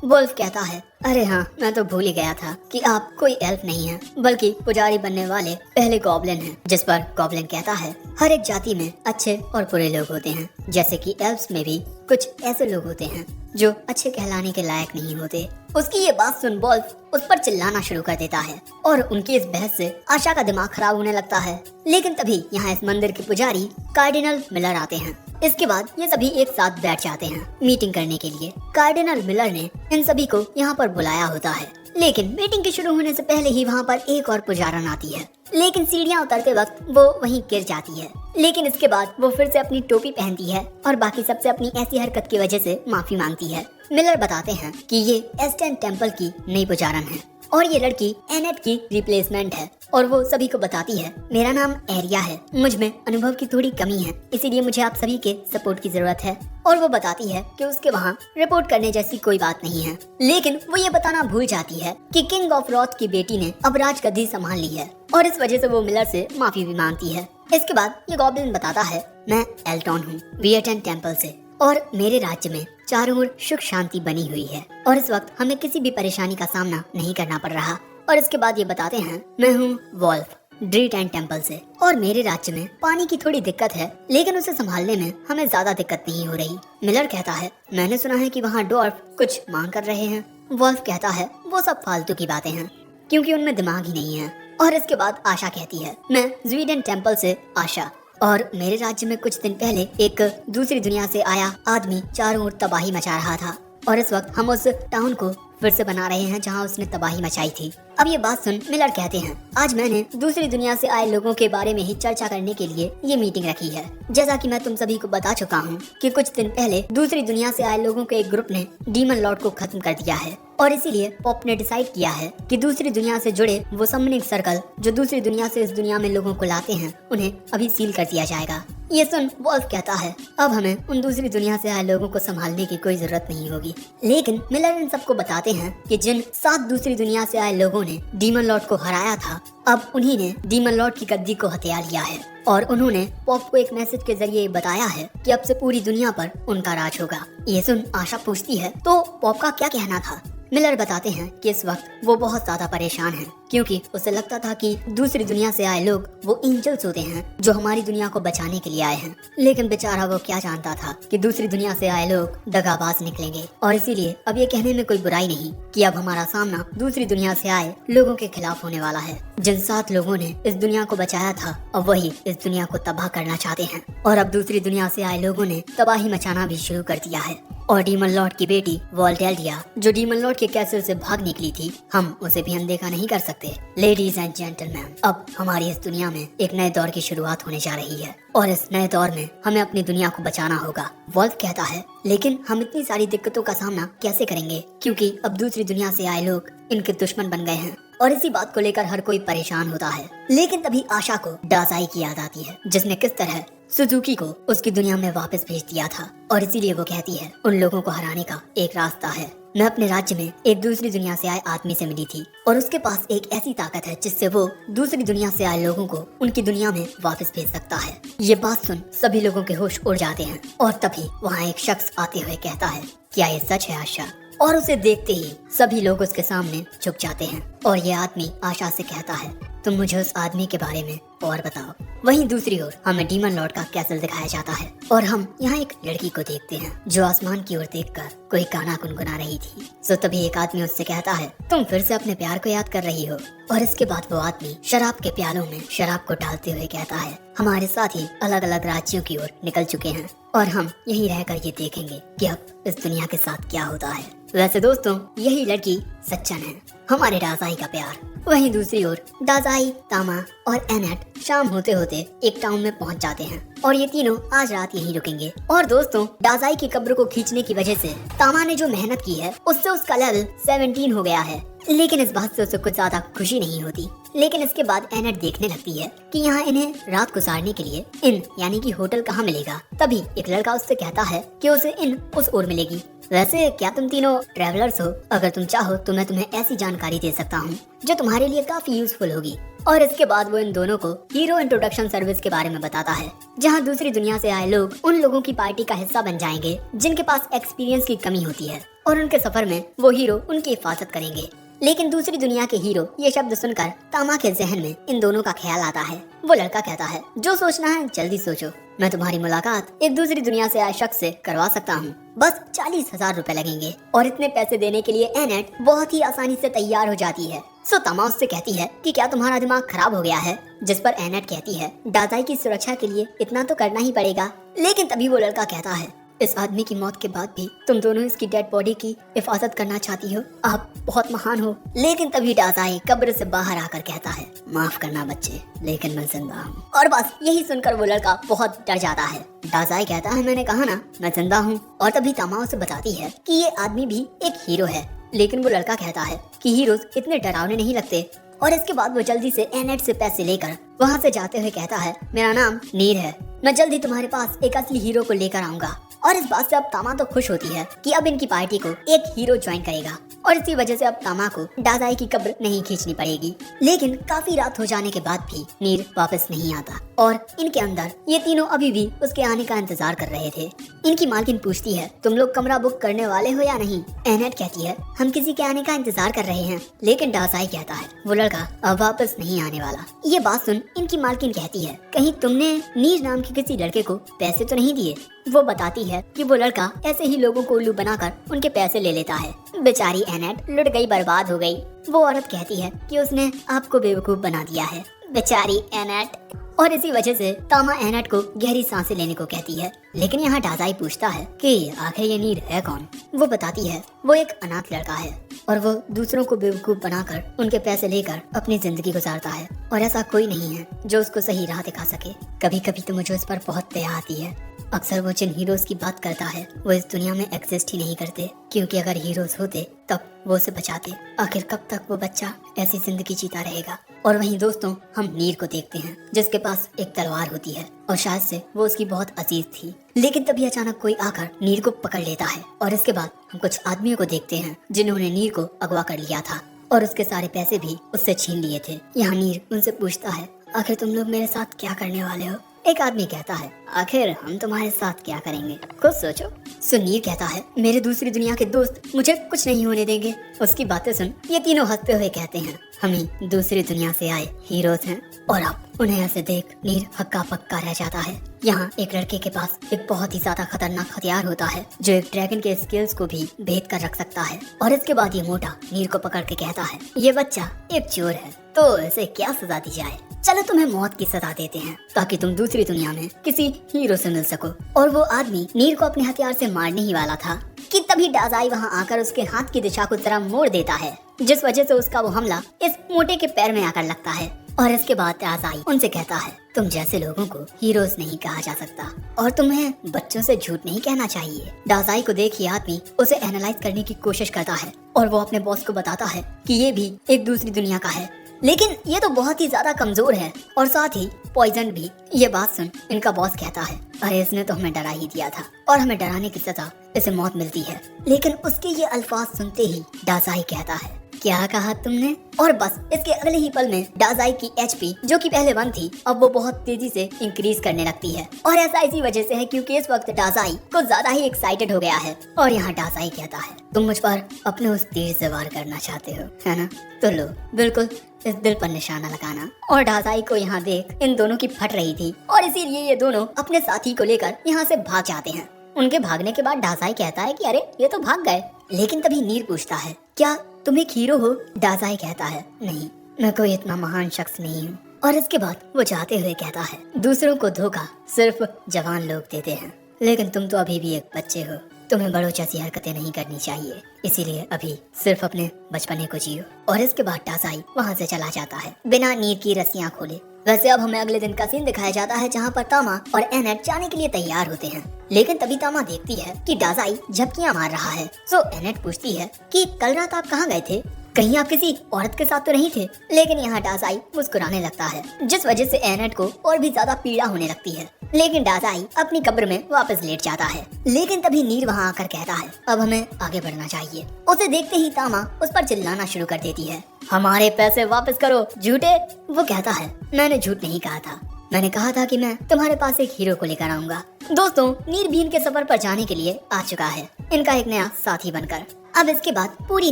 वोल्फ कहता है, अरे हाँ, मैं तो भूल ही गया था कि आप कोई एल्फ नहीं हैं, बल्कि पुजारी बनने वाले पहले गॉब्लिन हैं। जिस पर गॉब्लिन कहता है, हर एक जाति में अच्छे और बुरे लोग होते हैं, जैसे कि एल्फ्स में भी कुछ ऐसे लोग होते हैं जो अच्छे कहलाने के लायक नहीं होते। उसकी ये बात सुन वोल्फ उस पर चिल्लाना शुरू कर देता है और उनकी इस बहस से आशा का दिमाग खराब होने लगता है। लेकिन तभी यहाँ इस मंदिर के पुजारी कार्डिनल मिलर आते हैं। इसके बाद ये सभी एक साथ बैठ जाते हैं मीटिंग करने के लिए। कार्डिनल मिलर ने इन सभी को यहाँ पर बुलाया होता है, लेकिन मीटिंग के शुरू होने से पहले ही वहाँ पर एक और पुजारन आती है। लेकिन सीढ़ियाँ उतरते वक्त वो वहीं गिर जाती है। लेकिन इसके बाद वो फिर से अपनी टोपी पहनती है और बाकी सबसे अपनी ऐसी हरकत की वजह से माफी मांगती है। मिलर बताते हैं कि ये एस्टन टेम्पल की नई पुजारन है और ये लड़की एनेट की रिप्लेसमेंट है। और वो सभी को बताती है, मेरा नाम एरिया है, मुझ में अनुभव की थोड़ी कमी है, इसीलिए मुझे आप सभी के सपोर्ट की जरूरत है। और वो बताती है कि उसके वहाँ रिपोर्ट करने जैसी कोई बात नहीं है। लेकिन वो ये बताना भूल जाती है कि किंग ऑफ रॉथ की बेटी ने अब राजगद्दी संभाल ली है और इस वजह से वो मिलर से माफी भी मांगती है। इसके बाद ये गॉब्लिन बताता है, मैं एल्टॉन हूँ वियर्टन टेम्पल से और मेरे राज्य में चारों ओर सुख शांति बनी हुई है और इस वक्त हमें किसी भी परेशानी का सामना नहीं करना पड़ रहा। और इसके बाद ये बताते हैं, मैं हूँ वोल्फ ड्रीटन टेम्पल से और मेरे राज्य में पानी की थोड़ी दिक्कत है, लेकिन उसे संभालने में हमें ज्यादा दिक्कत नहीं हो रही। मिलर कहता है, मैंने सुना है कि वहाँ डॉर्फ कुछ मांग कर रहे हैं। वोल्फ कहता है, वो सब फालतू की बातें हैं क्योंकि उनमें दिमाग ही नहीं है। और इसके बाद आशा कहती है, मैं स्वीडन टेम्पल से आशा और मेरे राज्य में कुछ दिन पहले एक दूसरी दुनिया से आया आदमी चारों ओर तबाही मचा रहा था और इस वक्त हम उस टाउन को फिर से बना रहे हैं जहां उसने तबाही मचाई थी। अब ये बात सुन मिलर कहते हैं, आज मैंने दूसरी दुनिया से आए लोगों के बारे में ही चर्चा करने के लिए ये मीटिंग रखी है। जैसा कि मैं तुम सभी को बता चुका हूँ कि कुछ दिन पहले दूसरी दुनिया से आए लोगों के एक ग्रुप ने डीमन लॉर्ड को खत्म कर दिया है और इसीलिए पॉप ने डिसाइड किया है कि दूसरी दुनिया से जुड़े वो समनिक सर्कल जो दूसरी दुनिया से इस दुनिया में लोगों को लाते हैं उन्हें अभी सील कर दिया जाएगा। ये सुन वोल्फ कहता है, अब हमें उन दूसरी दुनिया से आए लोगों को संभालने की कोई जरूरत नहीं होगी। लेकिन मिलर इन सबको बताते हैं कि जिन 7 दूसरी दुनिया से आए लोगों ने डीमन लॉर्ड को हराया था, अब उन्हीं ने डीमन लॉर्ड की गद्दी को हथिया लिया है और उन्होंने पॉप को एक मैसेज के जरिए बताया है कि अब से पूरी दुनिया पर उनका राज होगा। ये सुन आशा पूछती है, तो पॉप का क्या कहना था? मिलर बताते हैं कि इस वक्त वो बहुत ज्यादा परेशान है क्योंकि उसे लगता था कि दूसरी दुनिया से आए लोग वो एंजल्स होते हैं जो हमारी दुनिया को बचाने के लिए आए हैं। लेकिन बेचारा वो क्या जानता था कि दूसरी दुनिया से आए लोग दगाबाज निकलेंगे और इसीलिए अब ये कहने में कोई बुराई नहीं कि अब हमारा सामना दूसरी दुनिया से आए लोगों के खिलाफ होने वाला है। जिन 7 लोगों ने इस दुनिया को बचाया था अब वही इस दुनिया को तबाह करना चाहते हैं और अब दूसरी दुनिया से आए लोगों ने तबाही मचाना भी शुरू कर दिया है। और डीमन लॉर्ड की बेटी वोल्डेल्डिया जो डीमन लॉर्ड के कैसल से भाग निकली थी, हम उसे भी अनदेखा नहीं कर सकते। लेडीज एंड जेंटलमैन, अब हमारी इस दुनिया में एक नए दौर की शुरुआत होने जा रही है और इस नए दौर में हमें अपनी दुनिया को बचाना होगा। वोल्फ कहता है, लेकिन हम इतनी सारी दिक्कतों का सामना कैसे करेंगे क्योंकि अब दूसरी दुनिया से आए लोग इनके दुश्मन बन गए हैं और इसी बात को लेकर हर कोई परेशान होता है। लेकिन तभी आशा को डासाई की याद आती है जिसने किस तरह सुजुकी को उसकी दुनिया में वापस भेज दिया था और इसीलिए वो कहती है, उन लोगों को हराने का एक रास्ता है। मैं अपने राज्य में एक दूसरी दुनिया से आए आदमी से मिली थी और उसके पास एक ऐसी ताकत है जिससे वो दूसरी दुनिया से आए लोगों को उनकी दुनिया में वापस भेज सकता है। ये बात सुन सभी लोगों के होश उड़ जाते हैं और तभी वहाँ एक शख्स आते हुए कहता है, क्या ये सच है आशा? और उसे देखते ही सभी लोग उसके सामने झुक जाते हैं और ये आदमी आशा से कहता है, तुम मुझे उस आदमी के बारे में और बताओ। वहीं दूसरी ओर हमें डीमन लॉर्ड का कैसल दिखाया जाता है और हम यहाँ एक लड़की को देखते हैं जो आसमान की ओर देखकर कोई गाना गुनगुना रही थी। सो तभी एक आदमी उससे कहता है, तुम फिर से अपने प्यार को याद कर रही हो? और इसके बाद वो आदमी शराब के प्यालों में शराब को डालते हुए कहता है, हमारे साथी अलग अलग राज्यों की ओर निकल चुके हैं और हम यहीं रहकर ये देखेंगे कि अब इस दुनिया के साथ क्या होता है। वैसे दोस्तों, यही लड़की सच्चन है, हमारे राजाई का प्यार। वहीं दूसरी ओर डाजाई, तामा और एनेट शाम होते होते एक टाउन में पहुंच जाते हैं और ये तीनों आज रात यहीं रुकेंगे। और दोस्तों, डाजाई की कब्र को खींचने की वजह से तामा ने जो मेहनत की है उससे उसका लेवल 17 हो गया है, लेकिन इस बात से उसे कुछ ज्यादा खुशी नहीं होती। लेकिन इसके बाद एनेट देखने लगती है कि यहाँ इन्हें रात गुजारने के लिए इन यानी कि होटल कहाँ मिलेगा। तभी एक लड़का उससे कहता है कि उसे इन उस ओर मिलेगी। वैसे क्या तुम तीनों ट्रैवलर्स हो? अगर तुम चाहो तो मैं तुम्हें ऐसी जानकारी दे सकता हूँ जो तुम्हारे लिए काफी यूजफुल होगी। और इसके बाद वो इन दोनों को हीरो इंट्रोडक्शन सर्विस के बारे में बताता है, जहाँ दूसरी दुनिया से आए लोग उन लोगों की पार्टी का हिस्सा बन जाएंगे जिनके पास एक्सपीरियंस की कमी होती है, और उनके सफर में वो हीरो उनकी हिफाजत करेंगे। लेकिन दूसरी दुनिया के हीरो ये शब्द सुनकर तामा के जहन में इन दोनों का ख्याल आता है। वो लड़का कहता है, जो सोचना है जल्दी सोचो, मैं तुम्हारी मुलाकात एक दूसरी दुनिया से आए शख्स से करवा सकता हूँ, बस 40,000 रुपए लगेंगे। और इतने पैसे देने के लिए एनेट बहुत ही आसानी से तैयार हो जाती है। सो तामा उससे कहती है कि क्या तुम्हारा दिमाग खराब हो गया है? जिस पर एनेट कहती है, डाजाई की सुरक्षा के लिए इतना तो करना ही पड़ेगा। लेकिन तभी वो लड़का कहता है, इस आदमी की मौत के बाद भी तुम दोनों इसकी डेड बॉडी की हिफाजत करना चाहती हो, आप बहुत महान हो। लेकिन तभी डाजाई कब्र से बाहर आकर कहता है, माफ करना बच्चे, लेकिन मैं जिंदा हूँ। और बस यही सुनकर वो लड़का बहुत डर जाता है। डाजाई कहता है, मैंने कहा ना मैं जिंदा हूँ। और तभी तामा उसे बताती है कि ये आदमी भी एक हीरो है। लेकिन वो लड़का कहता है कि हीरोज इतने डरावने नहीं लगते। और इसके बाद वो जल्दी से एनेट से पैसे लेकर वहाँ से जाते हुए कहता है, मेरा नाम नीर है, मैं जल्दी तुम्हारे पास एक असली हीरो को लेकर आऊंगा। और इस बात से अब तामा तो खुश होती है कि अब इनकी पार्टी को एक हीरो ज्वाइन करेगा, और इसी वजह से अब तामा को डाजाई की कब्र नहीं खींचनी पड़ेगी। लेकिन काफी रात हो जाने के बाद भी नीर वापस नहीं आता, और इनके अंदर ये तीनों अभी भी उसके आने का इंतजार कर रहे थे। इनकी मालकिन पूछती है, तुम लोग कमरा बुक करने वाले हो या नहीं? एनेट कहती है, हम किसी के आने का इंतजार कर रहे हैं। लेकिन डाजाई कहता है, वो लड़का अब वापस नहीं आने वाला। ये बात सुन इनकी मालकिन कहती है, कहीं तुमने नीर नाम के किसी लड़के को पैसे तो नहीं दिए? वो बताती है कि वो लड़का ऐसे ही लोगों को उल्लू बनाकर उनके पैसे ले लेता है। बेचारी एनेट लुट गई, बर्बाद हो गई। वो औरत कहती है कि उसने आपको बेवकूफ बना दिया है, बेचारी एनेट। और इसी वजह से तामा एनेट को गहरी सांसें लेने को कहती है। लेकिन यहाँ डाजाई पूछता है कि आखिर ये नीर है कौन? वो बताती है, वो एक अनाथ लड़का है और वो दूसरों को बेवकूफ बनाकर उनके पैसे लेकर अपनी जिंदगी गुजारता है, और ऐसा कोई नहीं है जो उसको सही राह दिखा सके। कभी कभी तो मुझे उस पर बहुत दया आती है। अक्सर वो जिन हीरोज की बात करता है वो इस दुनिया में एग्जिस्ट ही नहीं करते, क्योंकि अगर हीरोज होते तब वो उसे बचाते। आखिर कब तक वो बच्चा ऐसी जिंदगी जीता रहेगा? और वहीं दोस्तों, हम नीर को देखते हैं जिसके पास एक तलवार होती है, और शायद से वो उसकी बहुत अजीज थी। लेकिन तभी अचानक कोई आकर नीर को पकड़ लेता है, और इसके बाद हम कुछ आदमियों को देखते हैं जिन्होंने नीर को अगवा कर लिया था और उसके सारे पैसे भी उससे छीन लिए थे। यहाँ नीर उनसे पूछता है, आखिर तुम लोग मेरे साथ क्या करने वाले हो? एक आदमी कहता है, आखिर हम तुम्हारे साथ क्या करेंगे, खुद सोचो। सुनीर कहता है, मेरे दूसरी दुनिया के दोस्त मुझे कुछ नहीं होने देंगे। उसकी बातें सुन ये तीनों हंसते हुए कहते हैं, हम ही दूसरी दुनिया से आए हीरोज हैं। और अब उन्हें ऐसे देख नीर हक्का पक्का रह जाता है। यहाँ एक लड़के के पास एक बहुत ही ज्यादा खतरनाक हथियार होता है जो एक ड्रैगन के स्किल्स को भी भेद कर रख सकता है। और इसके बाद ये मोटा नीर को पकड़ के कहता है, ये बच्चा एक चोर है, तो इसे क्या सजा दी जाए? चलो तुम्हें मौत की सजा देते हैं ताकि तुम दूसरी दुनिया में किसी हीरो से मिल सको। और वो आदमी नीर को अपने हथियार से मारने ही वाला था कि तभी डाजाई वहाँ आकर उसके हाथ की दिशा को तरफ मोड़ देता है, जिस वजह से उसका वो हमला इस मोटे के पैर में आकर लगता है। और इसके बाद डाजाई उनसे कहता है, तुम जैसे लोगों को हीरोज नहीं कहा जा सकता और तुम्हें बच्चों से झूठ नहीं कहना चाहिए। डाजाई को देख ये आदमी उसे एनालाइज करने की कोशिश करता है और वो अपने बॉस को बताता है कि ये भी एक दूसरी दुनिया का है, लेकिन ये तो बहुत ही ज्यादा कमजोर है और साथ ही पॉइजन भी। ये बात सुन इनका बॉस कहता है, अरे इसने तो हमें डरा ही दिया था और हमें डराने की सजा इसे मौत मिलती है। लेकिन उसके ये अल्फाज सुनते ही डाजाई कहता है, क्या कहा तुमने? और बस इसके अगले ही पल में डाजाई की एचपी जो कि पहले 1 थी अब वो बहुत तेजी से इंक्रीज करने लगती है। और ऐसा इसी वजह से है क्योंकि इस वक्त डाजाई कुछ ज्यादा ही एक्साइटेड हो गया है। और यहाँ डाजाई कहता है, तुम मुझ पर अपने उस तीर से वार करना चाहते हो, है ना? तो लो बिल्कुल इस दिल पर निशाना लगाना। और डाजाई को यहाँ देख इन दोनों की फट रही थी और इसीलिए ये दोनों अपने साथी को लेकर यहाँ से भाग जाते हैं। उनके भागने के बाद डाजाई कहता है कि अरे ये तो भाग गए। लेकिन तभी नीर पूछता है, क्या तुम एक हीरो हो? डाजाई कहता है, नहीं मैं कोई इतना महान शख्स नहीं हूँ। और इसके बाद वो जाते हुए कहता है, दूसरों को धोखा सिर्फ जवान लोग देते हैं, लेकिन तुम तो अभी भी एक बच्चे हो तुम्हें बड़ों जैसी हरकतें नहीं करनी चाहिए, इसीलिए अभी सिर्फ अपने बचपने को जियो। और इसके बाद टासाई वहाँ से चला जाता है बिना नींद की रस्सियाँ खोले। वैसे अब हमें अगले दिन का सीन दिखाया जाता है जहाँ पर तामा और एनेट जाने के लिए तैयार होते हैं, लेकिन तभी तामा देखती है कि डासाई झपकियाँ मार रहा है। सो एनेट पूछती है कि कल रात आप कहाँ गए थे, कहीं आप किसी औरत के साथ तो नहीं थे। लेकिन यहाँ डासाई मुस्कुराने लगता है, जिस वजह से एनेट को और भी ज्यादा पीड़ा होने लगती है। लेकिन डासाई अपनी कब्र में वापस लेट जाता है। लेकिन तभी नीर वहाँ आकर कहता है अब हमें आगे बढ़ना चाहिए। उसे देखते ही तामा उस पर चिल्लाना शुरू कर देती है, हमारे पैसे वापस करो झूठे। वो कहता है मैंने झूठ नहीं कहा था, मैंने कहा था कि मैं तुम्हारे पास एक हीरो को लेकर आऊंगा। दोस्तों, नीर भी इनके सफर पर जाने के लिए आ चुका है, इनका एक नया साथी बनकर। अब इसके बाद पूरी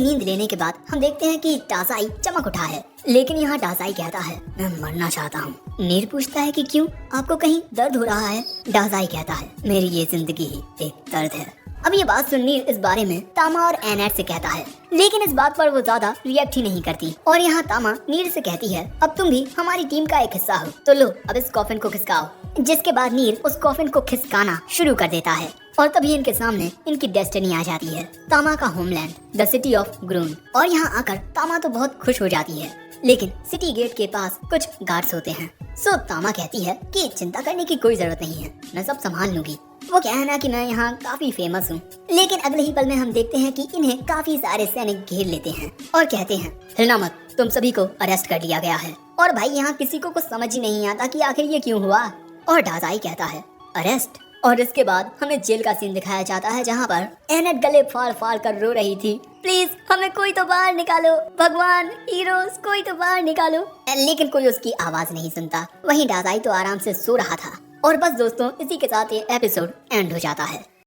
नींद लेने के बाद हम देखते हैं कि टासाई चमक उठा है। लेकिन यहाँ टासाई कहता है मैं मरना चाहता हूँ। नीर पूछता है कि क्यों, आपको कहीं दर्द हो रहा है। टासाई कहता है मेरी ये जिंदगी ही एक दर्द है। अब ये बात सुन नीर इस बारे में तामा और एनेट से कहता है, लेकिन इस बात पर वो ज्यादा रिएक्ट ही नहीं करती। और यहाँ तामा नीर से कहती है अब तुम भी हमारी टीम का एक हिस्सा हो, तो लो अब इस कॉफिन को खिसकाओ। जिसके बाद नीर उस कॉफिन को खिसकाना शुरू कर देता है और तभी इनके सामने इनकी डेस्टिनी आ जाती है, तामा का होमलैंड द सिटी ऑफ ग्रून। और यहाँ आकर तामा तो बहुत खुश हो जाती है, लेकिन सिटी गेट के पास कुछ गार्ड्स होते हैं। सो तामा कहती है कि चिंता करने की कोई जरूरत नहीं है, मैं सब संभाल लूंगी। वो क्या है ना कि मैं यहाँ काफी फेमस हूँ। लेकिन अगले ही पल में हम देखते हैं कि इन्हें काफी सारे सैनिक घेर लेते हैं और कहते हैं हिलना मत, तुम सभी को अरेस्ट कर लिया गया है। और भाई यहाँ किसी को कुछ समझ ही नहीं आता कि आखिर ये क्यों हुआ। और डासाई कहता है अरेस्ट। और इसके बाद हमें जेल का सीन दिखाया जाता है जहाँ पर एनेट गले फाड़ फाड़ कर रो रही थी, प्लीज हमें कोई तो बाहर निकालो, भगवान हीरोज कोई तो बाहर निकालो। लेकिन कोई उसकी आवाज नहीं सुनता। वहीं डासाई तो आराम से सो रहा था। और बस दोस्तों, इसी के साथ ये एपिसोड एंड हो जाता है।